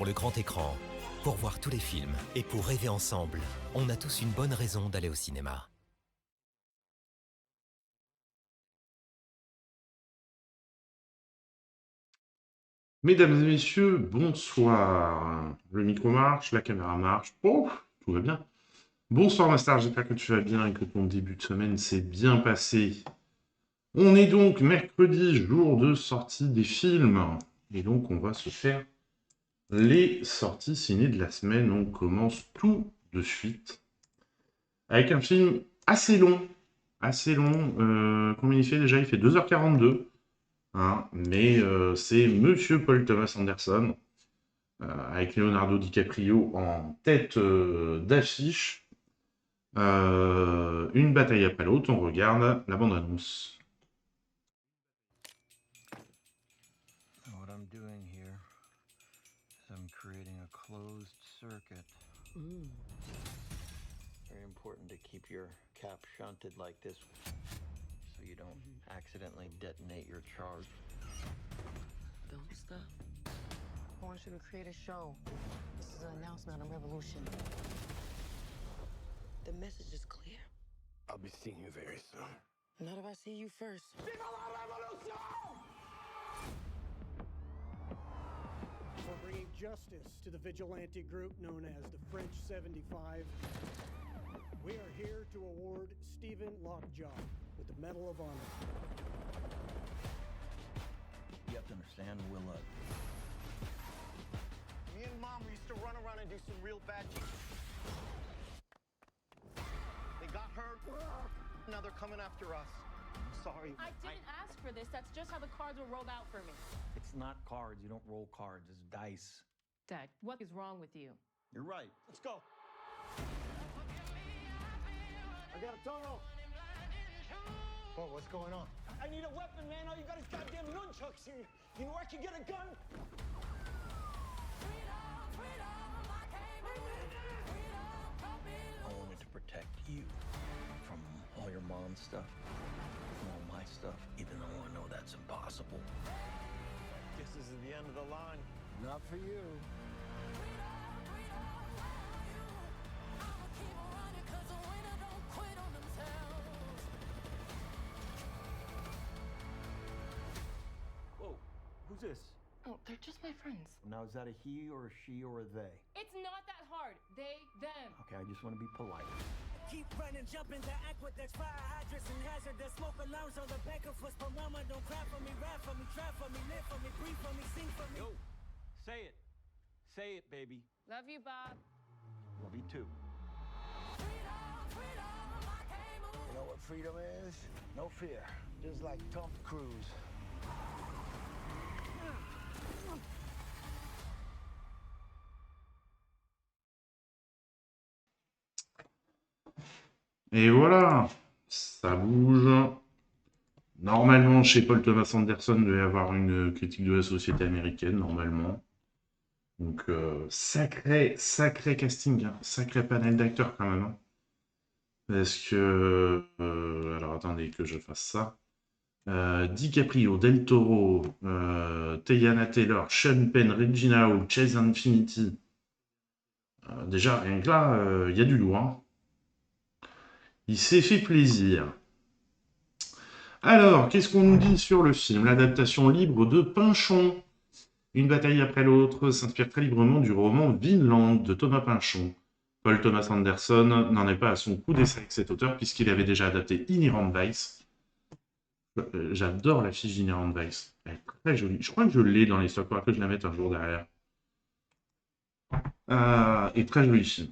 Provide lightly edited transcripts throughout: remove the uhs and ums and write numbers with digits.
pour le grand écran. Pour voir tous les films et pour rêver ensemble, on a tous une bonne raison d'aller au cinéma. Mesdames et messieurs, bonsoir. Le micro marche, la caméra marche. Oh, tout va bien. Bonsoir Master, j'espère que tu vas bien et que ton début de semaine s'est bien passé. On est donc mercredi, jour de sortie des films. Et donc on va se faire les sorties ciné de la semaine. On commence tout de suite avec un film assez long. Assez long. Combien il fait déjà? Il fait 2h42. Hein, mais c'est Monsieur Paul Thomas Anderson. Avec Leonardo DiCaprio en tête d'affiche. Une bataille après l'autre, on regarde la bande-annonce. What I'm doing here is I'm creating a closed circuit. Very important to keep your cap shunted like this so you don't accidentally detonate your charge. Don't stop. I want you to create a show. This is an announcement on a revolution. The message is clear. I'll be seeing you very soon. Not if I see you first. For bringing justice to the vigilante group known as the French 75, we are here to award Stephen Lockjaw with the Medal of Honor. You have to understand, Willa. Me and Mom used to run around and do some real bad shit. They got hurt. Now they're coming after us. I'm sorry. I didn't ask for this. That's just how the cards were rolled out for me. It's not cards. You don't roll cards. It's dice. Dad, what is wrong with you? You're right. Let's go. I got a tunnel. Oh, what's going on? I need a weapon, man. All you got is goddamn nunchucks here. You know where I can get a gun? I wanted to protect you from all your mom's stuff, from all my stuff, even though I know that's impossible. Guess this is the end of the line. Not for you. Whoa, who's this? Oh, they're just my friends. Now, is that a he or a she or a they? It's not that hard. They, them. Okay, I just want to be polite. Keep running, jumping the aqueducts, fire hydrants and hazardous smoke alarms on the back of us. Mama, don't cry for me, rap for me, try for me, live for me, breathe for me, sing for me. Yo, say it. Say it, baby. Love you, Bob. Love you too. You know what freedom is? No fear, just like Tom Cruise. Et voilà, ça bouge. Normalement, chez Paul Thomas Anderson, il doit y avoir une critique de la société américaine, normalement. Donc, sacré casting, hein, sacré panel d'acteurs quand même. Hein. Parce que... alors, attendez que je fasse ça. DiCaprio, Del Toro, Teyana Taylor, Sean Penn, Regina Hall, Chase Infinity. Déjà, rien que là, il y a du lourd. Hein. Il s'est fait plaisir. Alors, qu'est-ce qu'on nous dit sur le film? L'adaptation libre de Pynchon. Une bataille après l'autre s'inspire très librement du roman Vinland de Thomas Pynchon. Paul Thomas Anderson n'en est pas à son coup d'essai avec cet auteur puisqu'il avait déjà adapté Inherent Vice. J'adore la fiche d'Inherent Vice. Elle est très jolie. Je crois que je l'ai dans les stocks. Il faudra que je la mette un jour derrière. Et très joli film.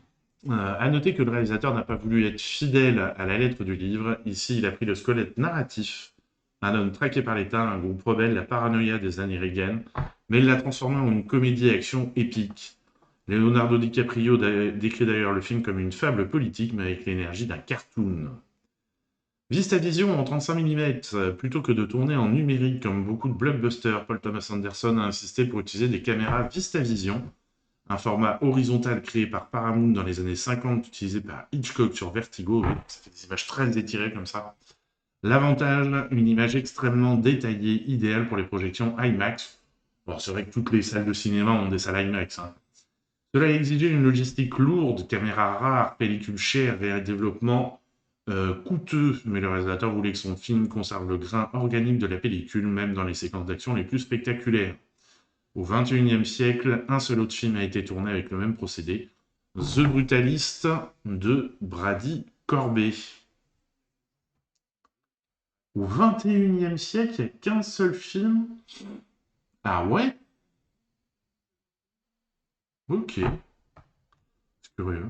À noter que le réalisateur n'a pas voulu être fidèle à la lettre du livre. Ici, il a pris le squelette narratif. Un homme traqué par l'État, un groupe rebelle, la paranoïa des années Reagan, mais il l'a transformé en une comédie action épique. Leonardo DiCaprio décrit d'ailleurs le film comme une fable politique, mais avec l'énergie d'un cartoon. VistaVision en 35 mm, plutôt que de tourner en numérique comme beaucoup de blockbusters, Paul Thomas Anderson a insisté pour utiliser des caméras VistaVision, un format horizontal créé par Paramount dans les années 50, utilisé par Hitchcock sur Vertigo. Oui, ça fait des images très étirées comme ça. L'avantage, une image extrêmement détaillée, idéale pour les projections IMAX. Alors, c'est vrai que toutes les salles de cinéma ont des salles IMAX, hein. Cela a exigé une logistique lourde, caméras rares, pellicules chères et un développement coûteux, mais le réalisateur voulait que son film conserve le grain organique de la pellicule, même dans les séquences d'action les plus spectaculaires. Au XXIe siècle, un seul autre film a été tourné avec le même procédé, The Brutalist de Brady Corbet. Au XXIe siècle, il n'y a qu'un seul film. Ah ouais? Ok. C'est curieux.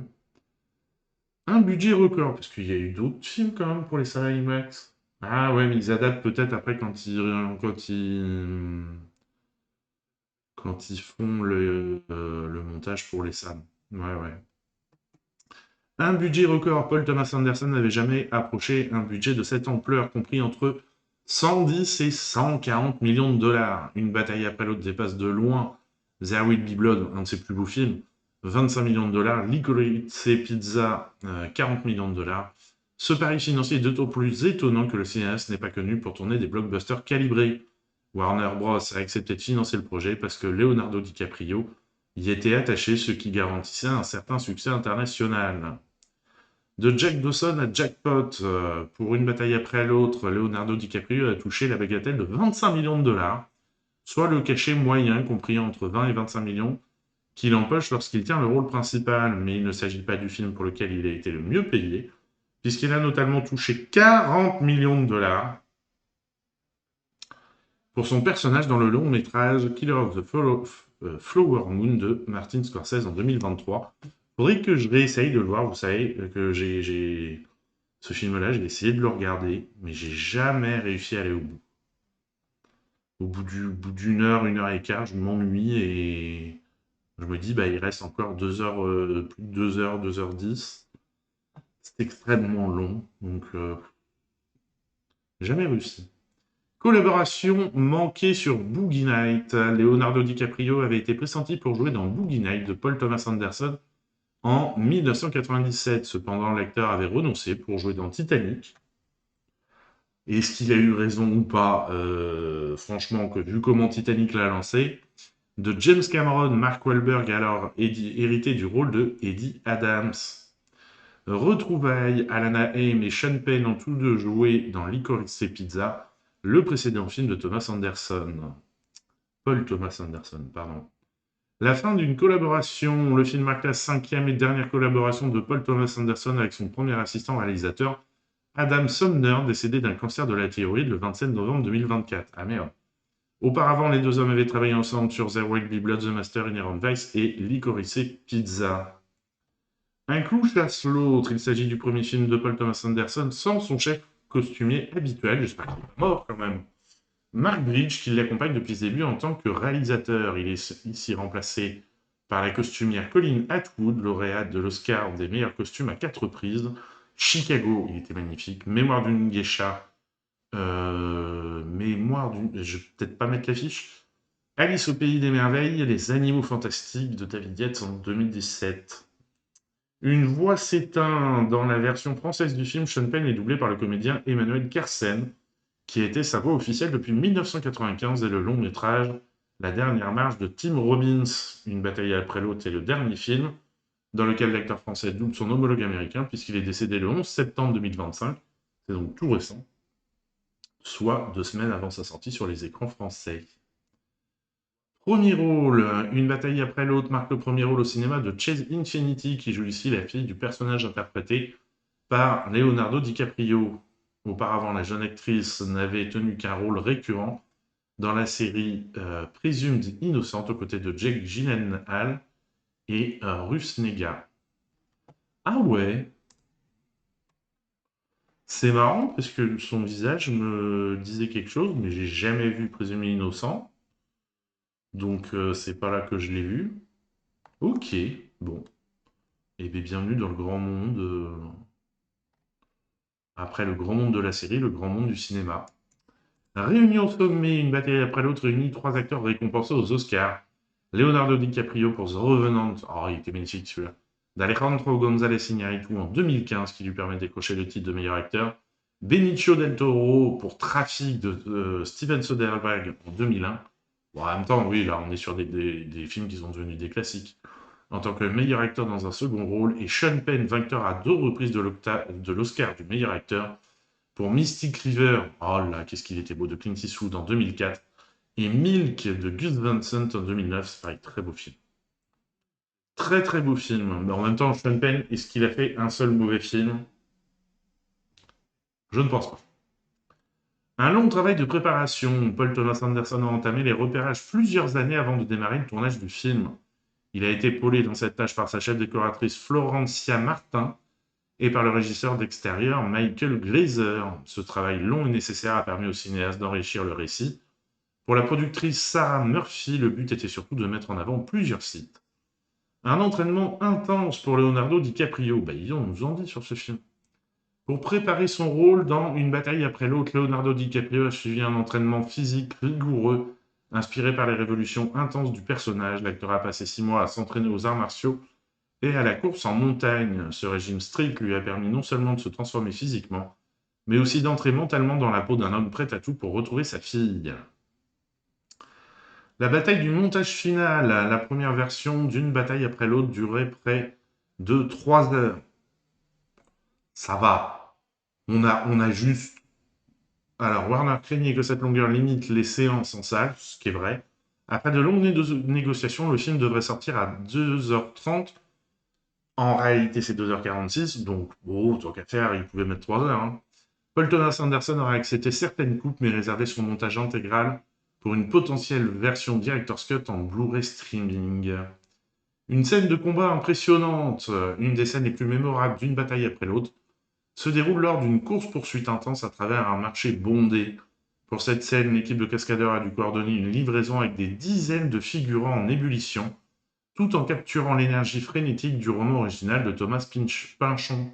Un budget record, parce qu'il y a eu d'autres films quand même pour les salles IMAX. Ah ouais, mais ils adaptent peut-être après quand ils font le montage pour les salles. Ouais, ouais. Un budget record. Paul Thomas Anderson n'avait jamais approché un budget de cette ampleur, compris entre 110 et 140 millions de dollars. Une bataille après l'autre dépasse de loin There Will Be Blood, un de ses plus beaux films, 25 millions de dollars. Licorice Pizza, 40 millions de dollars. Ce pari financier est d'autant plus étonnant que le cinéaste n'est pas connu pour tourner des blockbusters calibrés. Warner Bros. A accepté de financer le projet parce que Leonardo DiCaprio y était attaché, ce qui garantissait un certain succès international. De Jack Dawson à Jackpot, pour une bataille après l'autre, Leonardo DiCaprio a touché la bagatelle de 25 millions de dollars, soit le cachet moyen compris entre 20 et 25 millions qu'il empoche lorsqu'il tient le rôle principal, mais il ne s'agit pas du film pour lequel il a été le mieux payé, puisqu'il a notamment touché 40 millions de dollars pour son personnage dans le long métrage Killer of the Flower Moon de Martin Scorsese en 2023. Faudrait que je réessaye de le voir, vous savez que ce film-là, j'ai essayé de le regarder, mais j'ai jamais réussi à aller au bout. Au bout d'une heure, 1h15, je m'ennuie et je me dis, bah, il reste encore 2 heures, plus de 2 heures, 2h10. C'est extrêmement long, donc jamais réussi. Collaboration manquée sur Boogie Night. Leonardo DiCaprio avait été pressenti pour jouer dans Boogie Night de Paul Thomas Anderson en 1997. Cependant, l'acteur avait renoncé pour jouer dans Titanic. Est-ce qu'il a eu raison ou pas? Franchement, que vu comment Titanic l'a lancé, de James Cameron, Mark Wahlberg alors hérité du rôle de Eddie Adams. Retrouvailles, Alana Haim et Sean Penn ont tous deux joué dans Licorice Pizza, le précédent film de Thomas Anderson. Paul Thomas Anderson, pardon. La fin d'une collaboration. Le film marque la 5e et dernière collaboration de Paul Thomas Anderson avec son premier assistant réalisateur, Adam Sumner, décédé d'un cancer de la thyroïde le 27 novembre 2024. Ah merde. Auparavant, les deux hommes avaient travaillé ensemble sur There Will Be Blood, The Master, Inherent Vice et Licorice Pizza. Un clou chasse l'autre. Il s'agit du premier film de Paul Thomas Anderson sans son chef costumier habituel. J'espère qu'il n'est pas mort quand même. Mark Bridge, qui l'accompagne depuis le début en tant que réalisateur. Il est ici remplacé par la costumière Colleen Atwood, lauréate de l'Oscar des meilleurs costumes à 4 reprises. Chicago, il était magnifique. Mémoire d'une geisha. Je vais peut-être pas mettre l'affiche. Alice au pays des merveilles, Les animaux fantastiques de David Yates en 2017. Une voix s'éteint. Dans la version française du film, Sean Penn est doublé par le comédien Emmanuel Kersen, qui a été sa voix officielle depuis 1995 et le long métrage La dernière marche de Tim Robbins. Une bataille après l'autre est le dernier film dans lequel l'acteur français double son homologue américain puisqu'il est décédé le 11 septembre 2025. C'est donc tout récent, soit 2 semaines avant sa sortie sur les écrans français. Premier rôle, Une bataille après l'autre marque le premier rôle au cinéma de Chase Infinity, qui joue ici la fille du personnage interprété par Leonardo DiCaprio. Auparavant, la jeune actrice n'avait tenu qu'un rôle récurrent dans la série Presumed Innocent aux côtés de Jake Gyllenhaal et Ruth Negga. Ah ouais, c'est marrant parce que son visage me disait quelque chose, mais j'ai jamais vu Presumed Innocent. Donc, c'est pas là que je l'ai vu. Ok, bon. Et bien, bienvenue dans le grand monde. Après le grand monde de la série, le grand monde du cinéma. Réunion au sommet, une bataille après l'autre réunit 3 acteurs récompensés aux Oscars. Leonardo DiCaprio pour The Revenant. Oh, il était magnifique celui-là. D'Alejandro González Iñárritu en 2015, qui lui permet de décrocher le titre de meilleur acteur. Benicio del Toro pour Trafic de Steven Soderbergh en 2001. Bon, en même temps, oui, là, on est sur des films qui sont devenus des classiques. En tant que meilleur acteur dans un second rôle, et Sean Penn, vainqueur à 2 reprises de l'Oscar du meilleur acteur, pour Mystic River, oh là, qu'est-ce qu'il était beau, de Clint Eastwood en 2004, et Milk de Gus Van Sant en 2009, c'est pareil, très beau film. Très très beau film, mais en même temps, Sean Penn, est-ce qu'il a fait un seul mauvais film? Je ne pense pas. Un long travail de préparation, Paul Thomas Anderson a entamé les repérages plusieurs années avant de démarrer le tournage du film. Il a été épaulé dans cette tâche par sa chef décoratrice Florencia Martin et par le régisseur d'extérieur Michael Glazer. Ce travail long et nécessaire a permis au cinéaste d'enrichir le récit. Pour la productrice Sarah Murphy, le but était surtout de mettre en avant plusieurs sites. Un entraînement intense pour Leonardo DiCaprio. Ils nous en dit sur ce film. Pour préparer son rôle dans Une bataille après l'autre, Leonardo DiCaprio a suivi un entraînement physique rigoureux. Inspiré par les révolutions intenses du personnage, l'acteur a passé 6 mois à s'entraîner aux arts martiaux et à la course en montagne. Ce régime strict lui a permis non seulement de se transformer physiquement, mais aussi d'entrer mentalement dans la peau d'un homme prêt à tout pour retrouver sa fille. La bataille du montage final, la première version d'une bataille après l'autre, durait près de 3 heures. Ça va. On a juste... Alors, Warner craignait que cette longueur limite les séances en salle, ce qui est vrai. Après de longues négociations, le film devrait sortir à 2h30. En réalité, c'est 2h46, donc, tant qu'à faire, il pouvait mettre 3 heures. Hein. Paul Thomas Anderson aurait accepté certaines coupes, mais réservé son montage intégral pour une potentielle version Director's Cut en Blu-ray streaming. Une scène de combat impressionnante, une des scènes les plus mémorables d'une bataille après l'autre, se déroule lors d'une course-poursuite intense à travers un marché bondé. Pour cette scène, l'équipe de cascadeurs a dû coordonner une livraison avec des dizaines de figurants en ébullition, tout en capturant l'énergie frénétique du roman original de Thomas Pynchon.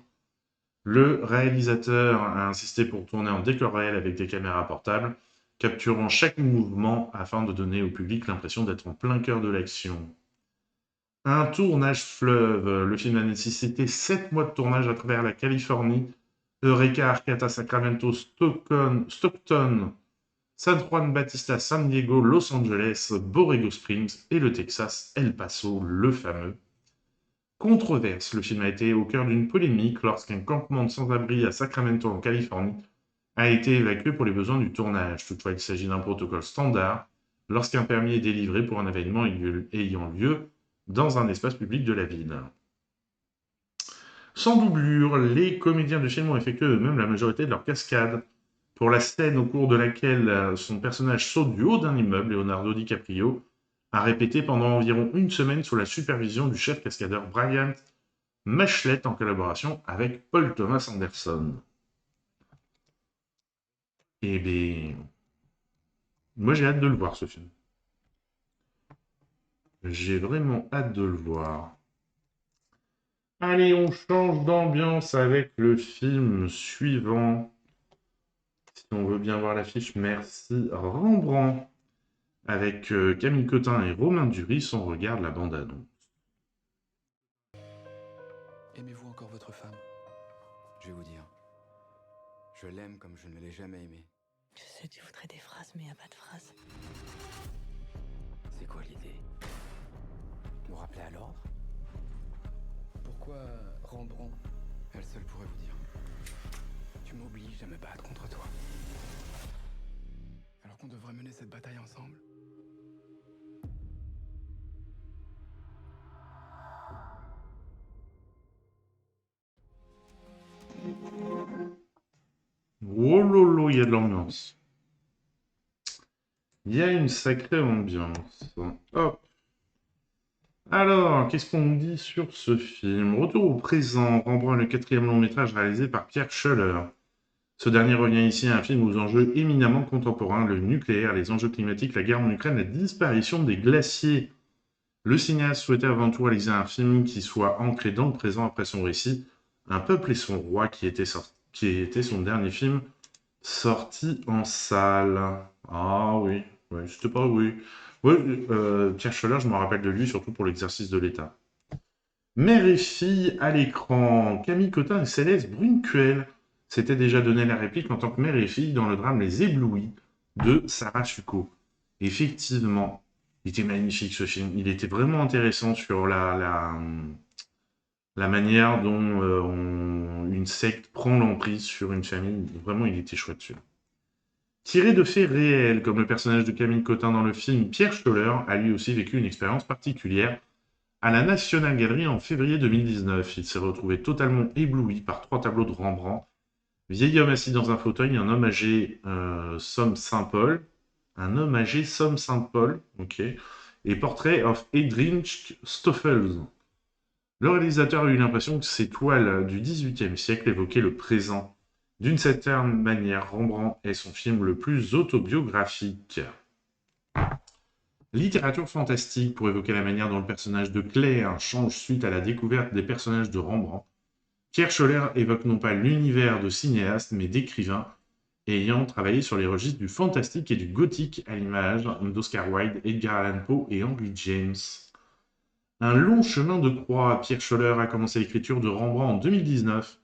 Le réalisateur a insisté pour tourner en décor réel avec des caméras portables, capturant chaque mouvement afin de donner au public l'impression d'être en plein cœur de l'action. Un tournage fleuve. Le film a nécessité 7 mois de tournage à travers la Californie, Eureka, Arcata, Sacramento, Stockton, San Juan Bautista, San Diego, Los Angeles, Borrego Springs et le Texas, El Paso, le fameux. Controverse. Le film a été au cœur d'une polémique lorsqu'un campement de sans-abri à Sacramento, en Californie, a été évacué pour les besoins du tournage. Toutefois, il s'agit d'un protocole standard lorsqu'un permis est délivré pour un événement ayant lieu dans un espace public de la ville. Sans doublure, les comédiens du film ont effectué eux-mêmes la majorité de leurs cascades. Pour la scène au cours de laquelle son personnage saute du haut d'un immeuble, Leonardo DiCaprio a répété pendant environ 1 semaine sous la supervision du chef cascadeur Brian Machelet en collaboration avec Paul Thomas Anderson. Eh bien, moi j'ai hâte de le voir ce film. J'ai vraiment hâte de le voir. Allez, on change d'ambiance avec le film suivant. Si on veut bien voir l'affiche, merci. Rembrandt. Avec Camille Cotin et Romain Duris, on regarde la bande-annonce. Aimez-vous encore votre femme? Je vais vous dire. Je l'aime comme je ne l'ai jamais aimée. Je sais, tu voudrais des phrases, mais il n'y a pas de phrases. C'est quoi l'idée? Vous rappeler à l'ordre? Pourquoi Rembrandt? Elle seule pourrait vous dire. Tu m'obliges à me battre contre toi. Alors qu'on devrait mener cette bataille ensemble. Oh lolo, il y a de l'ambiance. Il y a une sacrée ambiance. Hop. Alors, qu'est-ce qu'on dit sur ce film? Retour au présent. Rembrandt est le 4e long métrage réalisé par Pierre Schoeller. Ce dernier revient ici à un film aux enjeux éminemment contemporains, le nucléaire, les enjeux climatiques, la guerre en Ukraine, la disparition des glaciers. Le cinéaste souhaitait avant tout réaliser un film qui soit ancré dans le présent après son récit, Un peuple et son roi, qui était son dernier film sorti en salle. Ah oui, c'était pas oui. Pierre Schoeller, je me rappelle de lui, surtout pour l'exercice de l'État. Mère et fille à l'écran. Camille Cotin et Céleste Brunquel s'étaient déjà donné la réplique en tant que mère et fille dans le drame Les Éblouis de Sarah Succo. Effectivement, il était magnifique ce film. Il était vraiment intéressant sur la manière dont une secte prend l'emprise sur une famille. Vraiment, il était chouette celui-là. Tiré de faits réels, comme le personnage de Camille Cotin dans le film, Pierre Stoller a lui aussi vécu une expérience particulière à la National Gallery en février 2019. Il s'est retrouvé totalement ébloui par 3 tableaux de Rembrandt. Vieil homme assis dans un fauteuil, un homme âgé Somme Saint-Paul, ok, et Portrait of Heinrich Stoffels. Le réalisateur a eu l'impression que ces toiles du XVIIIe siècle évoquaient le présent. D'une certaine manière, Rembrandt est son film le plus autobiographique. Littérature fantastique pour évoquer la manière dont le personnage de Claire change suite à la découverte des personnages de Rembrandt. Pierre Scholler évoque non pas l'univers de cinéastes, mais d'écrivains ayant travaillé sur les registres du fantastique et du gothique à l'image d'Oscar Wilde, Edgar Allan Poe et Henry James. Un long chemin de croix, Pierre Scholler a commencé l'écriture de Rembrandt en 2019,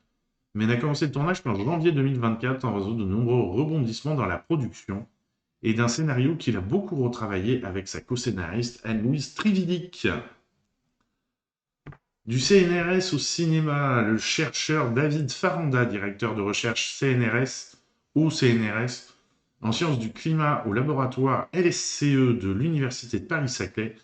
mais n'a commencé le tournage qu'en janvier 2024 en raison de nombreux rebondissements dans la production et d'un scénario qu'il a beaucoup retravaillé avec sa co-scénariste Anne-Louise Trividic. Du CNRS au cinéma, le chercheur David Faranda, directeur de recherche CNRS, au CNRS, en sciences du climat au laboratoire LSCE de l'Université de Paris-Saclay,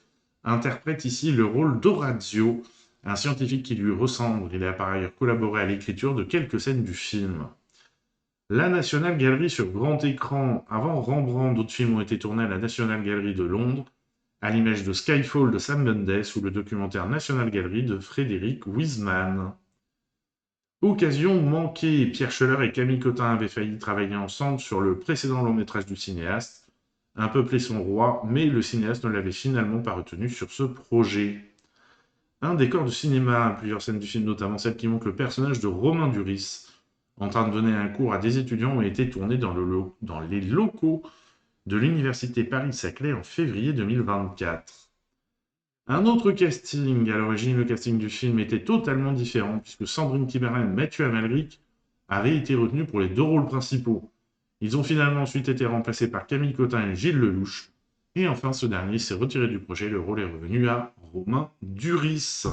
interprète ici le rôle d'Orazio, un scientifique qui lui ressemble. Il a par ailleurs collaboré à l'écriture de quelques scènes du film. La National Gallery sur grand écran. Avant Rembrandt, d'autres films ont été tournés à la National Gallery de Londres, à l'image de Skyfall de Sam Mendes ou le documentaire National Gallery de Frédéric Wiseman. Occasion manquée, Pierre Scholler et Camille Cotin avaient failli travailler ensemble sur le précédent long-métrage du cinéaste, Un peuple et son roi, mais le cinéaste ne l'avait finalement pas retenu sur ce projet. Un décor de cinéma, plusieurs scènes du film, notamment celle qui montre le personnage de Romain Duris, en train de donner un cours à des étudiants, ont été tournés dans les locaux de l'Université Paris-Saclay en février 2024. Un autre casting, à l'origine le casting du film était totalement différent, puisque Sandrine Kiberlin et Mathieu Amalric avaient été retenus pour les 2 rôles principaux. Ils ont finalement ensuite été remplacés par Camille Cotin et Gilles Lelouch, et enfin ce dernier s'est retiré du projet, le rôle est revenu à Romain Duris.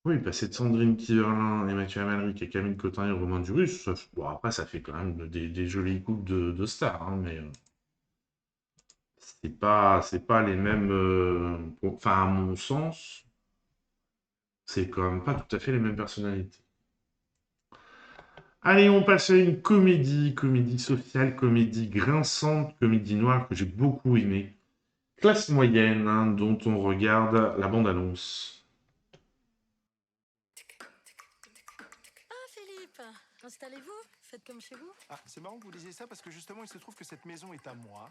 Oui, passer de Sandrine Kiberlin et Mathieu Amalric et Camille Cotin et Romain Duris, bon, après ça fait quand même des jolis couples de stars, hein, mais c'est pas les mêmes. Enfin, à mon sens, c'est quand même pas tout à fait les mêmes personnalités. Allez, on passe à une comédie sociale, comédie grinçante, comédie noire que j'ai beaucoup aimée. Classe moyenne, hein, dont on regarde la bande-annonce. Ah, Philippe, installez-vous, faites comme chez vous. Ah, c'est marrant que vous disiez ça parce que justement, il se trouve que cette maison est à moi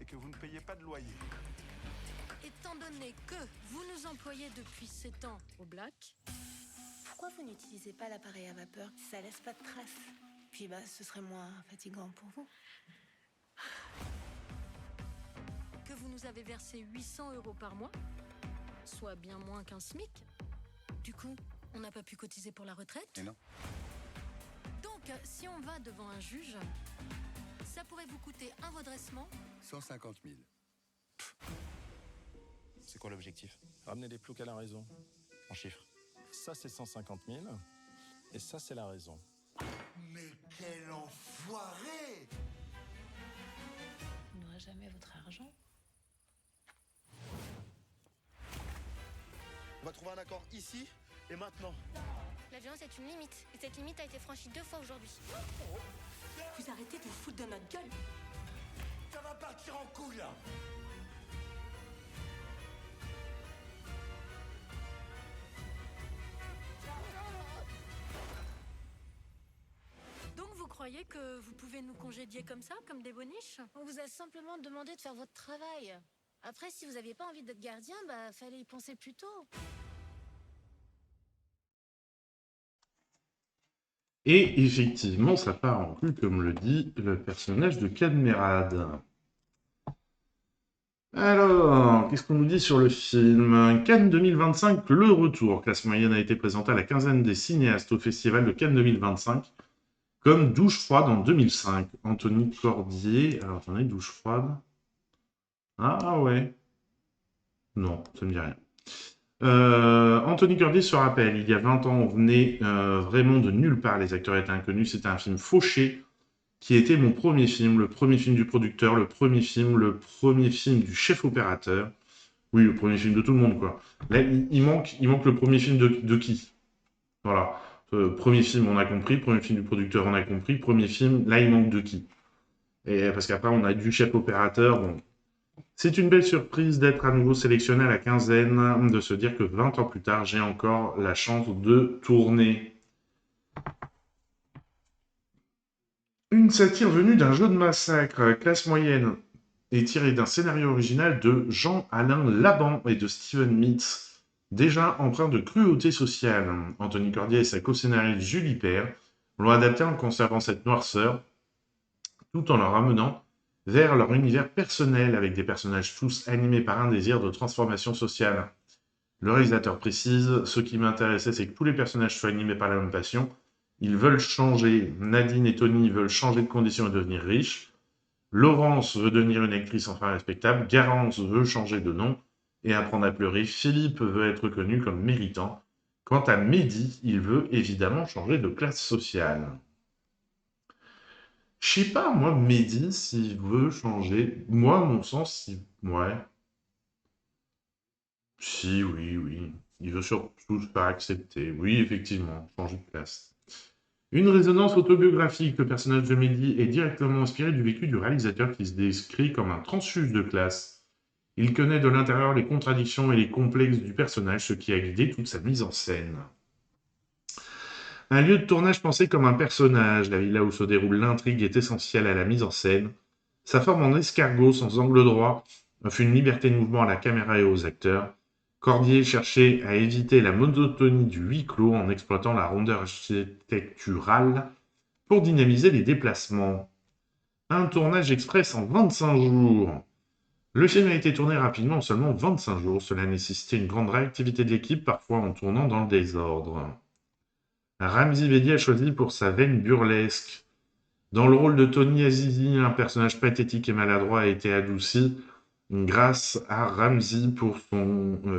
et que vous ne payez pas de loyer. Étant donné que vous nous employez depuis 7 ans au black, pourquoi vous n'utilisez pas l'appareil à vapeur? Ça laisse pas de traces. Puis ce serait moins fatigant pour vous. Que vous nous avez versé 800 € par mois, soit bien moins qu'un SMIC. Du coup, on n'a pas pu cotiser pour la retraite. Et non. Donc, si on va devant un juge, ça pourrait vous coûter un redressement 150 000. C'est quoi l'objectif? Ramener les ploucs à la raison. En chiffres. Ça, c'est 150 000. Et ça, c'est la raison. Mais quel enfoiré! On n'aura jamais votre argent. On va trouver un accord ici et maintenant. La violence est une limite. Et cette limite a été franchie 2 fois aujourd'hui. Vous arrêtez de vous foutre de notre gueule. Ça va partir en couille, là! Donc vous croyez que vous pouvez nous congédier comme ça, comme des boniches? On vous a simplement demandé de faire votre travail. Après, si vous aviez pas envie d'être gardien, fallait y penser plus tôt. Et effectivement, ça part en couille, comme le dit le personnage de Cadmerade. Alors, qu'est-ce qu'on nous dit sur le film? Cannes 2025, le retour. Classe moyenne a été présentée à la quinzaine des cinéastes au Festival de Cannes 2025 comme Douche froide en 2005. Anthony Cordier. Alors, attendez, Douche froide. Ah ouais. Non, ça ne me dit rien. Anthony Cordier se rappelle, il y a 20 ans, on venait vraiment de nulle part, les acteurs étaient inconnus, c'était un film fauché, qui était mon premier film, le premier film du producteur, le premier film du chef opérateur. Oui, le premier film de tout le monde, quoi. Là, il manque le premier film de qui? Voilà. Premier film, on a compris, premier film du producteur, on a compris, premier film, là, il manque de qui? Et parce qu'après, on a du chef opérateur, bon. C'est une belle surprise d'être à nouveau sélectionné à la quinzaine, de se dire que 20 ans plus tard, j'ai encore la chance de tourner. Une satire venue d'un jeu de massacre, classe moyenne, est tirée d'un scénario original de Jean-Alain Laban et de Steven Mitz, déjà empreint de cruauté sociale. Anthony Cordier et sa co-scénariste Julie Père l'ont adapté en conservant cette noirceur, tout en leur ramenant vers leur univers personnel, avec des personnages tous animés par un désir de transformation sociale. Le réalisateur précise « Ce qui m'intéressait, c'est que tous les personnages soient animés par la même passion. Ils veulent changer. Nadine et Tony veulent changer de condition et devenir riches. Laurence veut devenir une actrice enfin respectable. Garance veut changer de nom et apprendre à pleurer. Philippe veut être reconnu comme méritant. Quant à Mehdi, il veut évidemment changer de classe sociale. » Je sais pas, moi, Mehdi, s'il veut changer. Moi, à mon sens, si... ouais. Si, oui. Il veut surtout se faire accepter. Oui, effectivement, changer de classe. Une résonance autobiographique. Le personnage de Mehdi est directement inspiré du vécu du réalisateur qui se décrit comme un transfuge de classe. Il connaît de l'intérieur les contradictions et les complexes du personnage, ce qui a guidé toute sa mise en scène. Un lieu de tournage pensé comme un personnage, la villa où se déroule l'intrigue est essentielle à la mise en scène. Sa forme en escargot sans angle droit offre une liberté de mouvement à la caméra et aux acteurs. Cordier cherchait à éviter la monotonie du huis clos en exploitant la rondeur architecturale pour dynamiser les déplacements. Un tournage express en 25 jours. Le film a été tourné rapidement en seulement 25 jours. Cela nécessitait une grande réactivité de l'équipe, parfois en tournant dans le désordre. Ramzy Bedi a choisi pour sa veine burlesque. Dans le rôle de Tony Azizi, un personnage pathétique et maladroit a été adouci grâce à Ramzy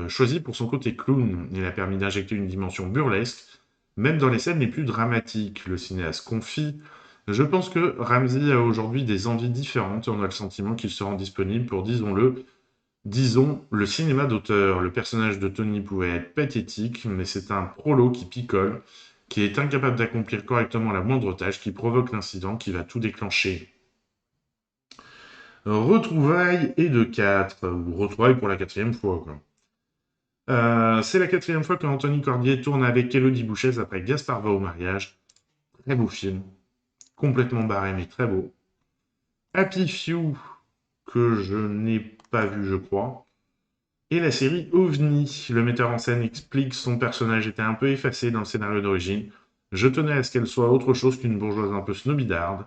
choisi pour son côté clown. Il a permis d'injecter une dimension burlesque, même dans les scènes les plus dramatiques. Le cinéaste confie « Je pense que Ramzy a aujourd'hui des envies différentes et on a le sentiment qu'il se rend disponible pour, disons, le cinéma d'auteur. Le personnage de Tony pouvait être pathétique, mais c'est un prolo qui picole, qui est incapable d'accomplir correctement la moindre tâche, qui provoque l'incident, qui va tout déclencher. » Retrouvailles et de 4, ou retrouvailles pour la 4e fois, quoi. C'est la 4e fois qu'Anthony Cordier tourne avec Élodie Bouchès après Gaspard va au mariage. Très beau film. Complètement barré, mais très beau. Happy Few, que je n'ai pas vu, je crois. Et la série OVNI. Le metteur en scène explique son personnage était un peu effacé dans le scénario d'origine. Je tenais à ce qu'elle soit autre chose qu'une bourgeoise un peu snobidarde.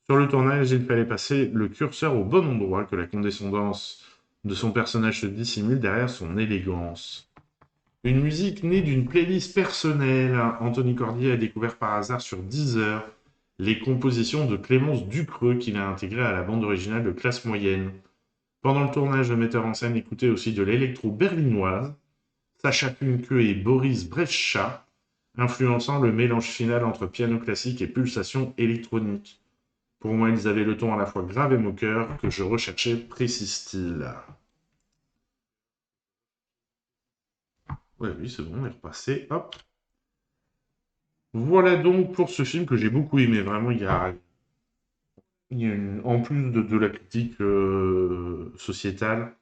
Sur le tournage, il fallait passer le curseur au bon endroit, que la condescendance de son personnage se dissimule derrière son élégance. Une musique née d'une playlist personnelle. Anthony Cordier a découvert par hasard sur Deezer les compositions de Clémence Ducreux qu'il a intégrées à la bande originale de Classe moyenne. Pendant le tournage, le metteur en scène écoutait aussi de l'électro berlinoise, Sacha Punke et Boris Brejcha, influençant le mélange final entre piano classique et pulsation électronique. Pour moi, ils avaient le ton à la fois grave et moqueur que je recherchais, précise-t-il. Ouais, oui, c'est bon, on est repassé. Hop. Voilà donc pour ce film que j'ai beaucoup aimé. Vraiment, il y a en plus de la critique sociale,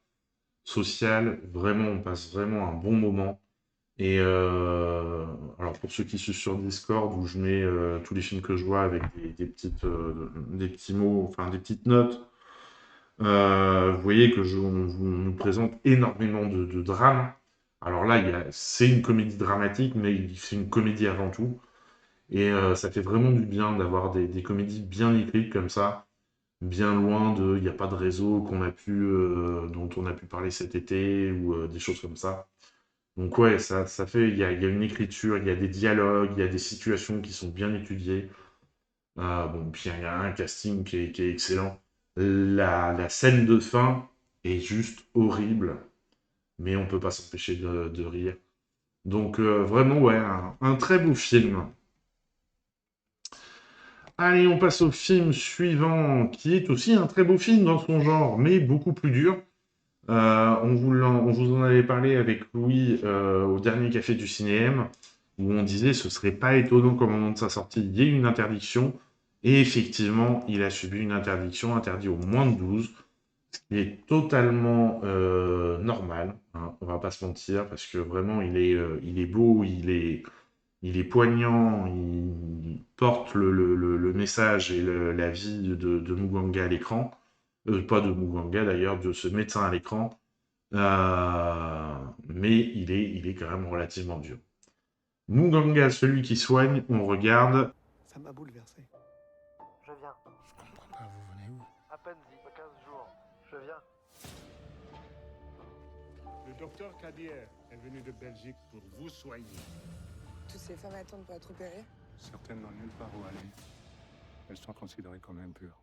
vraiment, on passe vraiment un bon moment. Et alors pour ceux qui sont sur Discord, où je mets tous les films que je vois avec des petits mots, enfin des petites notes, vous voyez que on nous présente énormément de drames. Alors là, c'est une comédie dramatique, mais c'est une comédie avant tout. Et ça fait vraiment du bien d'avoir des comédies bien écrites comme ça, bien loin de il n'y a pas de réseau dont on a pu parler cet été, ou des choses comme ça. Donc ouais, ça fait, il y a une écriture, il y a des dialogues, il y a des situations qui sont bien étudiées. Bon, puis il y a un casting qui est excellent. La scène de fin est juste horrible, mais on peut pas s'empêcher de rire. Donc vraiment, ouais, un très beau film. Allez, on passe au film suivant, qui est aussi un très beau film dans son genre, mais beaucoup plus dur. On vous en avait parlé avec Louis au dernier Café du Cinéma, où on disait ce serait pas étonnant qu'au moment de sa sortie, il y ait une interdiction. Et effectivement, il a subi une interdiction, interdit au moins de 12, ce qui est totalement normal, hein, on va pas se mentir, parce que vraiment, il est beau, il est poignant, il porte le message et la vie de Muganga à l'écran. Pas de Muganga d'ailleurs, de ce médecin à l'écran. Mais il est quand même relativement dur. Muganga, celui qui soigne, on regarde. Ça m'a bouleversé. Je viens. Je comprends pas, vous venez où? À peine 15 jours. Je viens. Le docteur Kadir est venu de Belgique pour vous soigner. Toutes ces femmes attendent pour être opérées? Certaines n'ont nulle part où aller. Elles sont considérées comme impures.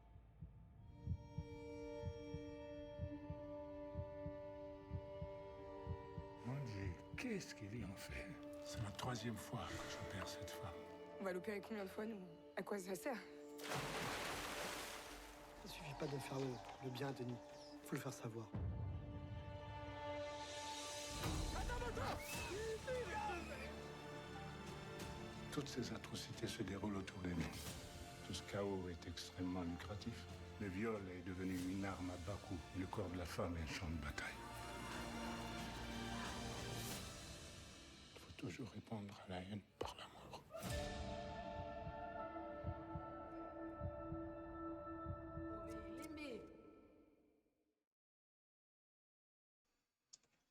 Mon Dieu, qu'est-ce qu'il y en fait? C'est la 3e fois que j'opère cette femme. On va l'opérer combien de fois, nous? À quoi ça sert? Il suffit pas de faire le bien, Denis. Faut le faire savoir. Toutes ces atrocités se déroulent autour de nous. Tout ce chaos est extrêmement lucratif. Le viol est devenu une arme à bas coût. Le corps de la femme est un champ de bataille. Il faut toujours répondre à la haine par l'amour.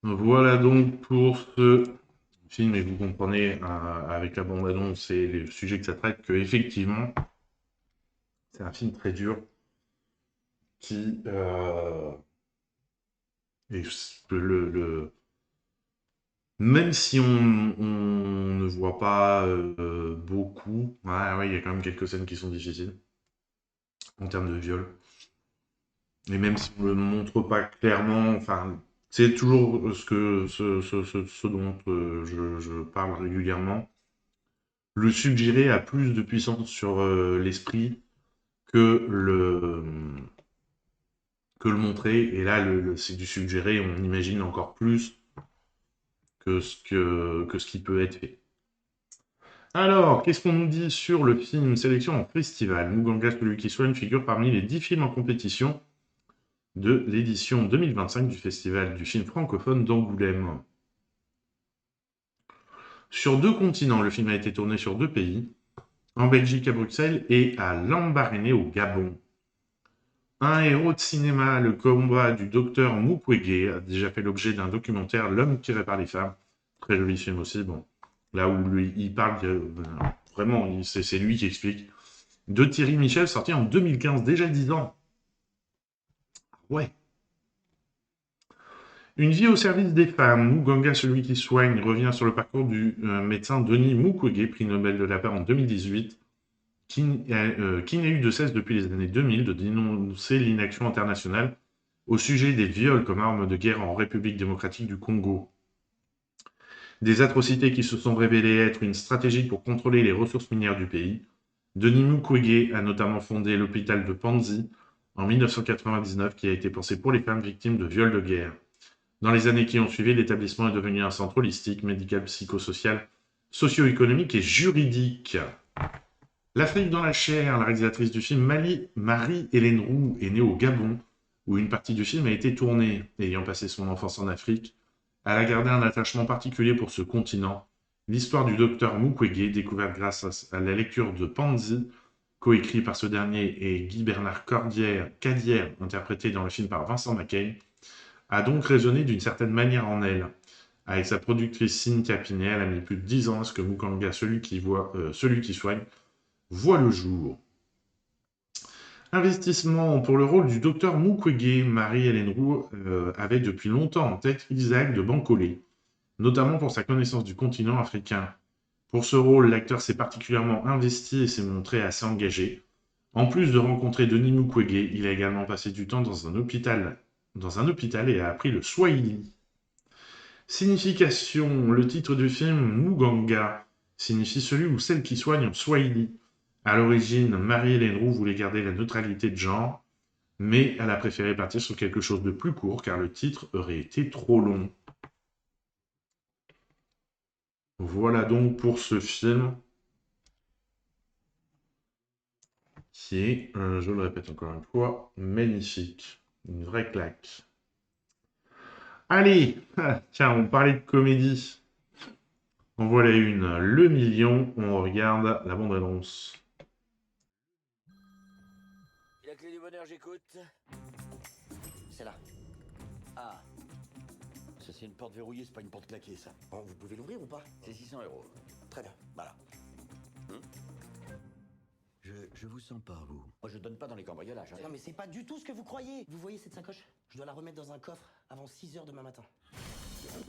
Voilà donc pour ce film, et vous comprenez avec la bande-annonce et les sujets que ça traite, que effectivement, c'est un film très dur qui même si on ne voit pas beaucoup, ouais, il y a quand même quelques scènes qui sont difficiles en termes de viol. Et même si on ne le montre pas clairement, enfin, c'est toujours ce dont je parle régulièrement. Le suggérer a plus de puissance sur l'esprit que le montrer. Et là, c'est du suggérer, on imagine encore plus que ce qui peut être fait. Alors, qu'est-ce qu'on nous dit sur le film sélection en festival? Muganga, celui qui soigne, figure parmi les 10 films en compétition de l'édition 2025 du Festival du film francophone d'Angoulême. Sur 2 continents, le film a été tourné sur 2 pays, en Belgique à Bruxelles et à Lambaréné au Gabon. Un héros de cinéma, le combat du docteur Mukwege, a déjà fait l'objet d'un documentaire, L'homme tiré par les femmes. Très joli film aussi, bon. Là où lui, il parle, vraiment, c'est lui qui explique. De Thierry Michel, sorti en 2015, déjà 10 ans. Ouais. Une vie au service des femmes. Muganga, celui qui soigne, revient sur le parcours du médecin Denis Mukwege, prix Nobel de la paix en 2018, qui n'a eu de cesse depuis les années 2000 de dénoncer l'inaction internationale au sujet des viols comme arme de guerre en République démocratique du Congo. Des atrocités qui se sont révélées être une stratégie pour contrôler les ressources minières du pays. Denis Mukwege a notamment fondé l'hôpital de Panzi en 1999, qui a été pensé pour les femmes victimes de viols de guerre. Dans les années qui ont suivi, l'établissement est devenu un centre holistique, médical, psychosocial, socio-économique et juridique. L'Afrique dans la chair, la réalisatrice du film Marie-Hélène Roux est née au Gabon, où une partie du film a été tournée. Ayant passé son enfance en Afrique, elle a gardé un attachement particulier pour ce continent. L'histoire du docteur Mukwege, découverte grâce à la lecture de Panzi, coécrit par ce dernier, et Guy-Bernard Cadière, interprété dans le film par Vincent McCain, a donc résonné d'une certaine manière en elle. Avec sa productrice Cynthia Pinet, elle a mis plus de 10 ans à ce que Muganga, celui qui soigne, voit le jour. Investissement pour le rôle du docteur Mukwege. Marie-Hélène Roux avait depuis longtemps en tête Isaac de Bancolé, notamment pour sa connaissance du continent africain. Pour ce rôle, l'acteur s'est particulièrement investi et s'est montré assez engagé. En plus de rencontrer Denis Mukwege, il a également passé du temps dans un hôpital et a appris le swahili. Signification, le titre du film Muganga signifie celui ou celle qui soigne en swahili. À l'origine, Marie-Hélène Roux voulait garder la neutralité de genre, mais elle a préféré partir sur quelque chose de plus court car le titre aurait été trop long. Voilà donc pour ce film qui est, je le répète encore une fois, magnifique. Une vraie claque. Allez, tiens, on parlait de comédie. En voilà une, Le Million. On regarde la bande-annonce. La clé du bonheur, j'écoute. C'est là. Ah. Ça, c'est une porte verrouillée, c'est pas une porte claquée, ça. Bon, vous pouvez l'ouvrir ou pas? C'est 600 €. Très bien. Voilà. Je vous sens pas, vous. Moi, je donne pas dans les cambriolages. Hein. Non, mais c'est pas du tout ce que vous croyez. Vous voyez cette sacoche? Je dois la remettre dans un coffre avant 6 h demain matin.